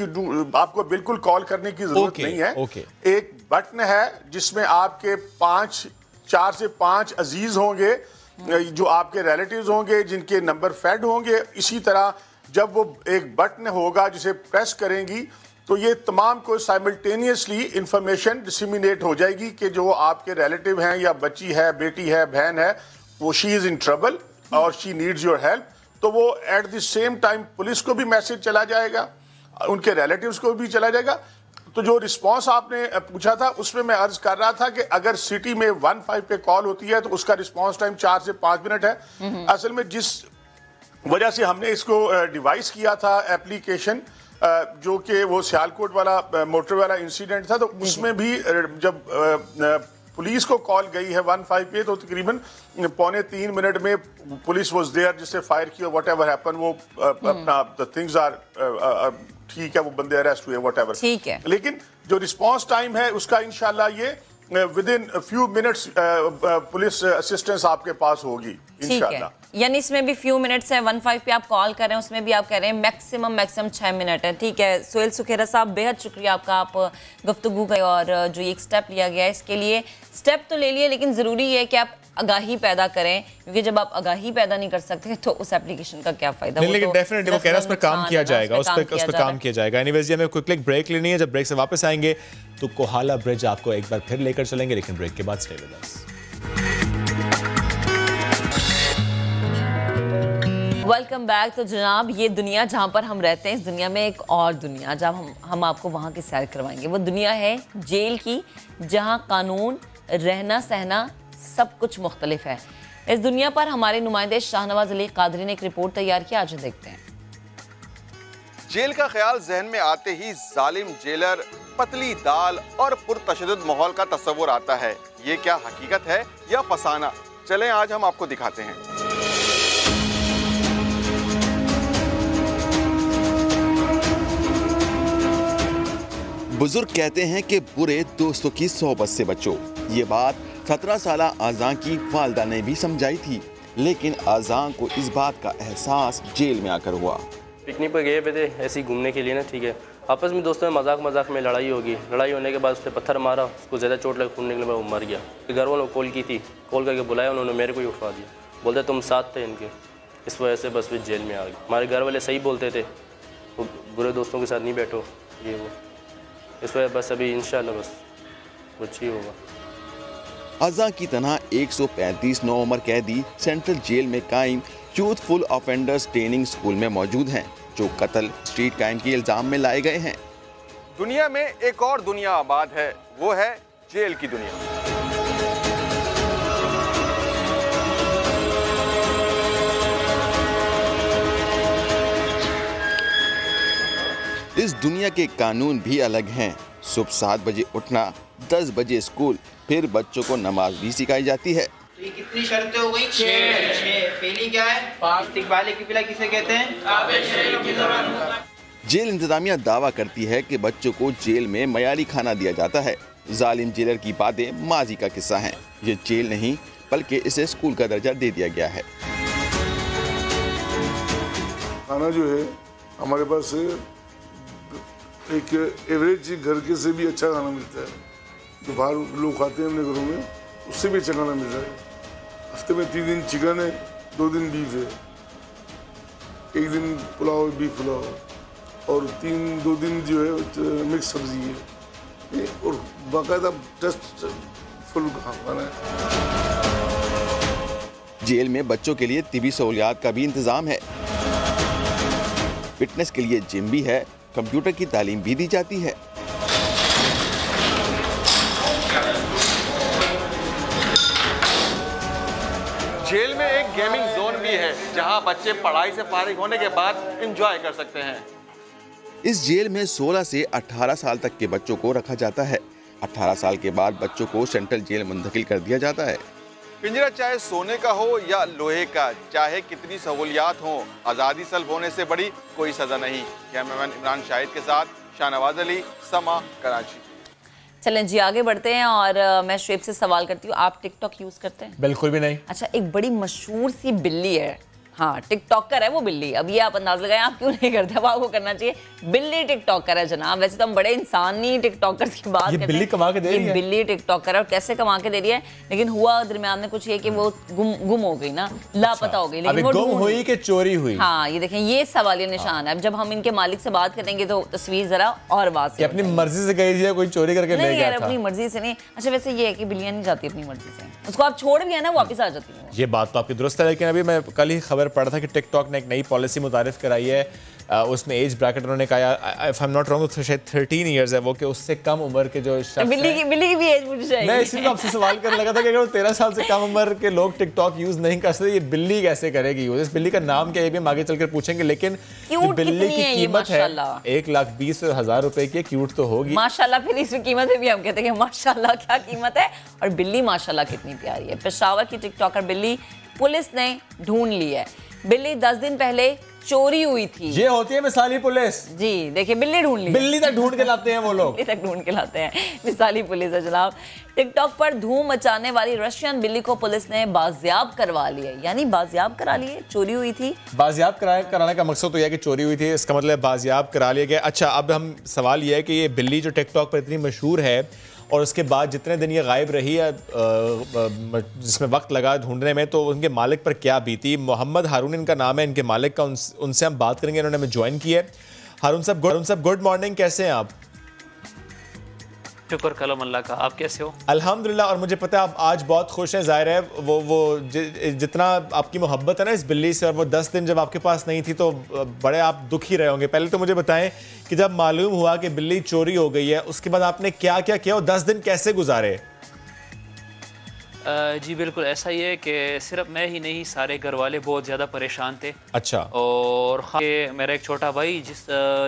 आपको बिल्कुल कॉल करने की जरूरत नहीं है। एक बटन है जिसमें आपके 4 से 5 अजीज होंगे जो आपके रिलेटिव्स होंगे जिनके नंबर फेड होंगे। इसी तरह जब वो एक बटन होगा जिसे प्रेस करेंगी तो ये तमाम को साइमल्टेनियसली इंफॉर्मेशन डिसिमिनेट हो जाएगी कि जो आपके रिलेटिव हैं या बच्ची है, बेटी है, बहन है, वो शी इज़ इन ट्रबल और शी नीड्स योर हेल्प। तो वो at the same time police को भी मैसेज चला जाएगा, उनके रिलेटिव्स को भी चला जाएगा। तो जो रिस्पांस आपने पूछा था उसमें मैं अर्ज कर रहा था कि अगर सिटी में 15 पे कॉल होती है तो उसका रिस्पांस टाइम 4 से 5 मिनट है। असल में जिस वजह से हमने इसको डिवाइस किया था एप्लीकेशन, जो कि वो सियालकोट वाला मोटर वाला इंसिडेंट था, तो उसमें भी जब पुलिस को कॉल गई है 15 पे तो तकरीबन 2.25 मिनट में पुलिस वाज देयर, जिससे फायर किया, व्हाटएवर हैपन, वो अपना द थिंग्स आर ठीक है, वो बंदे अरेस्ट हुए, व्हाटएवर ठीक है। लेकिन जो रिस्पांस टाइम है उसका इंशाल्लाह ये with in few minutes police assistance आपके पास होगी इंशाल्लाह। यानी इसमें भी फ्यू मिनट्स है, 15 पे आप कॉल कर रहे हैं, उसमें भी आप कह रहे हैं मैक्सिमम 6 मिनट है। ठीक है सोहेल सुखेरा साहब, बेहद शुक्रिया आपका, आप गुफ्तगू गए और जो ये एक स्टेप लिया गया है इसके लिए स्टेप तो ले लिए, लेकिन ज़रूरी है कि आप आगाही पैदा करें, क्योंकि जब आप आगाही पैदा नहीं कर सकते तो उस एप्लीकेशन का क्या फायदा। लेकिन डेफिनेटली वो कह रहा है उस पर काम किया जाएगा, उस पर काम किया जाएगा। एनीवेज हमें क्विक ब्रेक लेनी है, जब ब्रेक से वापस आएंगे तो कोहाला ब्रिज आपको एक बार फिर लेकर चलेंगे, लेकिन ब्रेक के बाद stay with us. Welcome back. तो जनाब ये दुनिया जहाँ पर हम रहते हैं, इस दुनिया में एक और दुनिया जब हम आपको वहाँ की सैर करवाएंगे, वो दुनिया है जेल की, जहाँ कानून, रहना सहना सब कुछ मुख्तलिफ है। इस दुनिया पर हमारे नुमाइंदे शाहनवाज अली कादरी ने एक रिपोर्ट तैयार की, आज देखते हैं। जेल का ख्याल जहन में आते ही जालिम जेलर, पतली दाल और पुरतशद्दुद माहौल का तस्वुर आता है। ये क्या हकीकत है या फसाना? चलें आज हम आपको दिखाते हैं। बुजुर्ग कहते हैं कि बुरे दोस्तों की सोहबत से बचो। ये बात 17 साल आज़ां की वालदा ने भी समझाई थी, लेकिन आज़ां को इस बात का एहसास जेल में आकर हुआ। पिकनिक पर गए थे ऐसे ही घूमने के लिए ना, ठीक है, आपस में दोस्तों में मजाक में लड़ाई होगी। लड़ाई होने के बाद उसने पत्थर मारा, उसको ज़्यादा चोट लगी, खून निकलने के बाद वो मर गया। घर वालों को कॉल की थी, कॉल करके बुलाया, उन्होंने मेरे को ही उठवा दिया, बोलते तुम साथ थे इनके, इस वजह से बस वे जेल में आ गए। हमारे घर वाले सही बोलते थे, वो बुरे दोस्तों के साथ नहीं बैठो, ये वो, इस वजह बस अभी इंशाल्लाह बस कुछ ही होगा। आज़ां की तरह 135 नौउम्र कैदी सेंट्रल जेल में कायम यूथफुल ऑफेंडर्स ट्रेनिंग स्कूल में मौजूद हैं, जो कत्ल, स्ट्रीट क्राइम के इल्जाम में लाए गए हैं। दुनिया में एक और दुनिया आबाद है, वो है जेल की दुनिया। इस दुनिया के कानून भी अलग हैं। सुबह 7 बजे उठना, 10 बजे स्कूल, फिर बच्चों को नमाज भी सिखाई जाती है। तो ये कितनी शर्तें हो गई? 6। पहली क्या है? 5 इस्तिक़बाल क़िबला किसे कहते हैं? काबे शरीफ की ज़बान। जेल इंतजामिया दावा करती है कि बच्चों को जेल में मयारी खाना दिया जाता है। जालिम जेलर की बातें माजी का किस्सा हैं। ये जेल नहीं बल्कि इसे स्कूल का दर्जा दे दिया गया है। खाना जो है हमारे पास एक एवरेज घर के से भी अच्छा खाना मिलता है, जो बाहर लोग खाते हैं अपने घरों में, उससे भी अच्छा खाना मिल रहा है। हफ्ते में 3 दिन चिकन है, 2 दिन बीफ है, 1 दिन पुलाव, बीफ पुलाव, और 2 दिन जो है मिक्स सब्जी है, और बाकायदा टेस्ट फुल खाना है। जेल में बच्चों के लिए तिबी सहूलियात का भी इंतजाम है। फिटनेस के लिए जिम भी है, कंप्यूटर की तालीम भी दी जाती है। जेल में एक गेमिंग जोन भी है, जहां बच्चे पढ़ाई से फारिग होने के बाद एंजॉय कर सकते हैं। इस जेल में 16 से 18 साल तक के बच्चों को रखा जाता है। 18 साल के बाद बच्चों को सेंट्रल जेल मुंतकिल कर दिया जाता है। पिंजरा चाहे सोने का हो या लोहे का, चाहे कितनी सहूलियात हो, आज़ादी सल्ब होने से बड़ी कोई सज़ा नहीं। कैमरामैन इमरान शाहिद के साथ शाहनवाज अली, समा, कराची। चलें जी आगे बढ़ते हैं और मैं शुएब से सवाल करती हूँ, आप टिकटॉक यूज़ करते हैं? बिल्कुल भी नहीं। अच्छा, एक बड़ी मशहूर सी बिल्ली है, हाँ, टिकटॉकर है वो बिल्ली। अब ये आप अंदाज लगाएं, आप क्यों नहीं करते, अब आपको करना चाहिए। बिल्ली टिकटॉकर है जनाब। वैसे तो हम बड़े इंसानी टिकटॉकर्स की बात करते हैं, बिल्ली कमा के दे रही है। बिल्ली टिकटॉकर है और कैसे कमा के दे रही है, लेकिन हुआ दरमियान में कुछ ये कि वो गुम हो गई ना, लापता हो गई। लेकिन वो गुम हुई कि चोरी हुई? हाँ, ये देखें, ये सवालिया निशान है। अब जब हम इनके मालिक से बात करेंगे तो तस्वीर जरा और वाज़ेह। अपनी मर्जी से गई थी, कोई चोरी करके ले गया था? अपनी मर्जी से नहीं। अच्छा, वैसे ये है कि बिल्लियां नहीं जाती अपनी मर्जी से, उसको आप छोड़ भी है ना, वापस आ जाती है। ये बात तो आपकी दुरुस्त है, लेकिन अभी मैं कल ही खबर पढ़ा था कि टिकटॉक ने एक नई पॉलिसी मुतारिफ कराई है। उसमें एज ब्रैकेट उन्होंने कहा, if I am not wrong, तो शायद 13 इयर्स है वो, कि उससे कम उम्र के जो शख्स बिल्ली की भी एज पूछ जाएगी। मैं इसी में आपसे सवाल करने लगा था कि अगर 13 साल से कम उम्र के लोग टिकटॉक यूज नहीं कर सकते, ये बिल्ली कैसे करेगी यूज? इस बिल्ली का नाम क्या है, ये भी हम आगे चलकर पूछेंगे। लेकिन बिल्ली की कीमत है 1,20,000 रुपए की। क्यूट तो होगी माशाल्लाह। फिर इस कीमत में भी हम कहते हैं कि माशाल्लाह क्या कीमत है। और बिल्ली माशाल्लाह कितनी प्यारी है। पेशावर की टिकटॉकर बिल्ली पुलिस ने ढूंढ ली है। बिल्ली 10 दिन पहले चोरी हुई थी। ये होती है मिसाली पुलिस जी। देखिए, बिल्ली ढूंढ ली, बिल्ली तक ढूंढ के लाते हैं वो लोग, बिल्ली तक ढूंढ के लाते हैं। मिसाली पुलिस है जनाब। टिकटॉक पर धूम मचाने वाली रशियन बिल्ली को पुलिस ने बाजियाब करवा लिया। यानी बाजियाब करा लिए, चोरी हुई थी। बाजियाब कराने का मकसद तो यह है कि चोरी हुई थी, इसका मतलब बाजियाब करा लिया गया। अच्छा, अब हम सवाल यह है कि ये बिल्ली जो टिकटॉक पर इतनी मशहूर है और उसके बाद जितने दिन ये गायब रही है, जिसमें वक्त लगा ढूंढने में, तो उनके मालिक पर क्या बीती? मोहम्मद हारून इनका नाम है, इनके मालिक का। उनसे हम बात करेंगे। इन्होंने हमें ज्वाइन किया है। हारून साहब गुड मॉर्निंग, कैसे हैं आप? शुक्र कलम अल्लाह का, आप कैसे हो? अल्हम्दुलिल्लाह। और मुझे पता है आप आज बहुत खुश हैं, ज़ाहिर है। वो जितना आपकी मोहब्बत है ना इस बिल्ली से, और वो 10 दिन जब आपके पास नहीं थी तो बड़े आप दुखी रहे होंगे। पहले तो मुझे बताएं कि जब मालूम हुआ कि बिल्ली चोरी हो गई है, उसके बाद आपने क्या क्या किया और 10 दिन कैसे गुजारे? जी बिल्कुल ऐसा ही है कि सिर्फ मैं ही नहीं, सारे घर वाले बहुत ज़्यादा परेशान थे। अच्छा। और मेरा एक छोटा भाई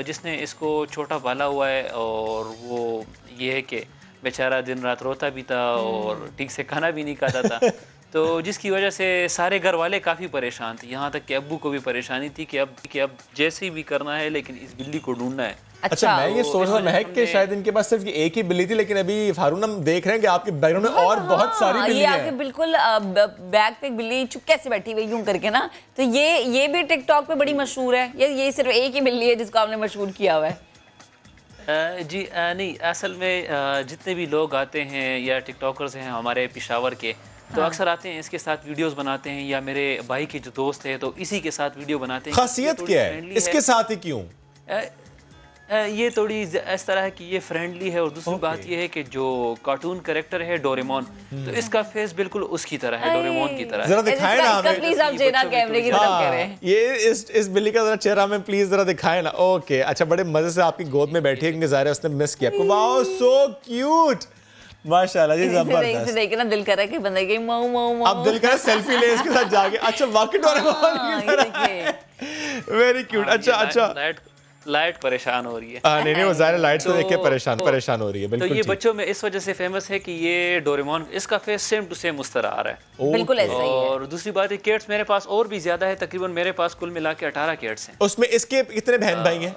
जिसने इसको छोटा पाला हुआ है, और वो ये है कि बेचारा दिन रात रोता भी था और ठीक से खाना भी नहीं खाता था। तो जिसकी वजह से सारे घर वाले काफ़ी परेशान थे। यहाँ तक कि अब्बू को भी परेशानी थी कि अब जैसे भी करना है, लेकिन इस बिल्ली को ढूंढना है। अच्छा, मैं ये सोच रहा महक के शायद इनके पास सिर्फ एक ही बिल्ली थी, लेकिन अभी हारून हम देख रहे हैं कि आपके बैकग्राउंड में और बहुत सारी बिल्ली हैं। ये आपके बिल्कुल बैग पे बिल्ली चुपके से बैठी हुई यूं करके ना, तो ये भी टिकटॉक पे बड़ी मशहूर है। ये सिर्फ एक ही बिल्ली है जिसको आपने मशहूर किया हुआ है? जी नहीं, असल में जितने भी लोग आते हैं या टिकटॉकर्स हैं हमारे पेशावर के, तो अक्सर आते हैं, इसके साथ वीडियोस बनाते हैं, या मेरे भाई के जो दोस्त हैं तो इसी के साथ वीडियो बनाते हैं। खासियत क्या है इसके साथ ही? क्यों? ये थोड़ी इस तरह है कि ये फ्रेंडली है। और दूसरी बात ये है कि जो कार्टून कैरेक्टर है डोरेमोन, तो इसका फेस बिल्कुल उसकी तरह है, डोरेमोन की तरह। जरा दिखाएं ना हमें, प्लीज आप चेहरा कैमरे की तरफ करें। ये इस बिल्ली का जरा चेहरा में प्लीज जरा दिखाएं ना। ओके, अच्छा, बड़े मजे से आपकी गोद में बैठी है, क्योंकि ज़ाहिर है उसने मिस किया आपको। वाओ, सो क्यूट, माशाल्लाह जी, जबरदस्त। इसे देख के ना दिल कर रहा है कि बंदे के माऊ माऊ माऊ। अब दिल कर सेल्फी ले इसके साथ जाके। अच्छा, वाकई डोरेमोन की तरह, वेरी क्यूट। अच्छा, लाइट परेशान हो रही है। नहीं, वो ज़ाहिर लाइट को देख के परेशान हो रही है। बिल्कुल। तो ये बच्चों में इस वजह से फेमस है कि ये डोरेमोन, इसका फेस सेम टू सेम उस तरह आ रहा है। बिल्कुल ऐसा ही है। और दूसरी बात है, कैट्स मेरे पास और भी ज्यादा है, तकरीबन मेरे पास कुल मिला के 18 कैट्स हैं। उसमें इसके कितने बहन भाई हैं?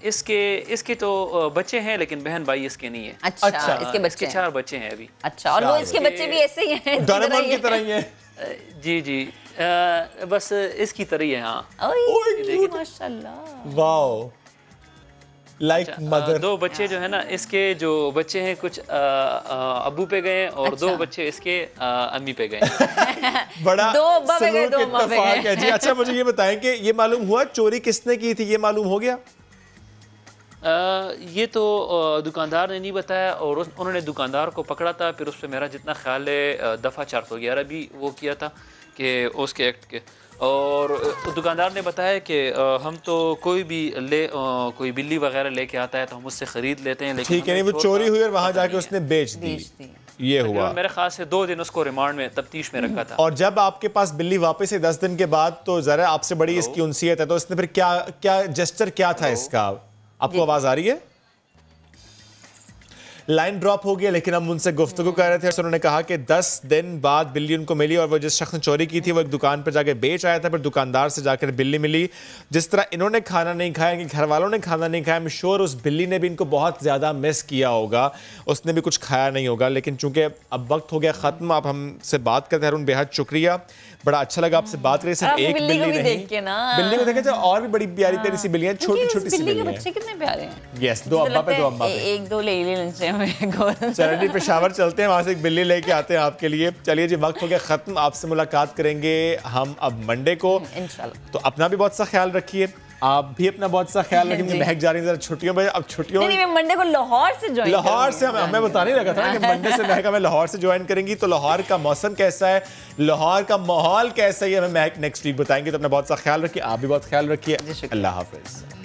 इसके तो बच्चे हैं, लेकिन बहन भाई इसके नहीं है। अच्छा, इसके 4 बच्चे हैं अभी। अच्छा, और वो इसके बच्चे भी ऐसे ही हैं, डोरेमोन की तरह ही हैं। जी बस इसकी तरह ही है। हाँ, माशाल्लाह, वाओ, लाइक मदर। 2 बच्चे जो है ना, इसके जो बच्चे हैं कुछ अब्बू पे गए, और 2 बच्चे इसके अम्मी पे गए। बड़ा सलूक इत्तेफाक है जी। अच्छा, मुझे ये बताएं कि ये मालूम हुआ चोरी किसने की थी? ये मालूम हो गया? ये तो दुकानदार ने नहीं बताया, और उन्होंने दुकानदार को पकड़ा था। फिर उस पर मेरा जितना ख्याल है दफ़ा 411 भी वो किया था कि उसके एक्ट के। और दुकानदार ने बताया कि हम तो कोई बिल्ली वगैरह लेके आता है तो हम उससे ख़रीद लेते हैं, लेकिन ठीक है, नहीं, वो चोरी हुई और वहाँ जाके उसने बेच दी। ये हुआ। मेरे ख्याल से 2 दिन उसको रिमांड में तफ्तीश में रखा था। और जब आपके पास बिल्ली वापस है 10 दिन के बाद, तो जरा आपसे बड़ी इसकी उनसीयत है, तो इसने फिर क्या जेस्चर क्या था इसका? आपको आवाज आ रही है? लाइन ड्रॉप हो गया, लेकिन हम उनसे गुफ्तगू कर रहे थे। उन्होंने कहा कि 10 दिन बाद बिल्ली उनको मिली और वो जिस शख्स ने चोरी की थी वो एक दुकान पर जाके बेच आया था, फिर दुकानदार से जाकर बिल्ली मिली। जिस तरह इन्होंने खाना नहीं खाया, कि घर वालों ने खाना नहीं खाया, मैं श्योर उस बिल्ली ने भी इनको बहुत ज़्यादा मिस किया होगा, उसने भी कुछ खाया नहीं होगा। लेकिन चूंकि अब वक्त हो गया ख़त्म, आप हमसे बात करते हैं, बेहद शुक्रिया, बड़ा अच्छा लगा आपसे बात करें। सिर्फ एक बिल्ली नहीं, बिल्ली को देखे और भी बड़ी प्यारी प्यारी सी बिल्लियां, छोटी छोटी सी बिल्लियां। बच्चे कितने प्यारे हैं। यस, 2 अब्बा पे 2 अम्मा पे, एक दो ले लेंचे हुए। चलिए पेशावर चलते हैं, वहां से एक बिल्ली लेके आते हैं आपके लिए। चलिए जी, वक्त हो गया खत्म, आपसे मुलाकात करेंगे हम अब मंडे को इंशाल्लाह। तो अपना भी बहुत सा ख्याल रखिए, आप भी अपना बहुत सा ख्याल रखेंगे। महक जा रही है छुट्टियों में, अब छुट्टियों नहीं, मैं मंडे को लाहौर से ज्वाइन, लाहौर से हमें बता नहीं लगा था कि मंडे से महक हमें लाहौर से ज्वाइन करेंगी। तो लाहौर का मौसम कैसा है, लाहौर का माहौल कैसा है, हमें महक नेक्स्ट वीक बताएंगे। तो अपना बहुत सा ख्याल रखिए, आप भी बहुत ख्याल रखिए। अल्लाह हाफिज।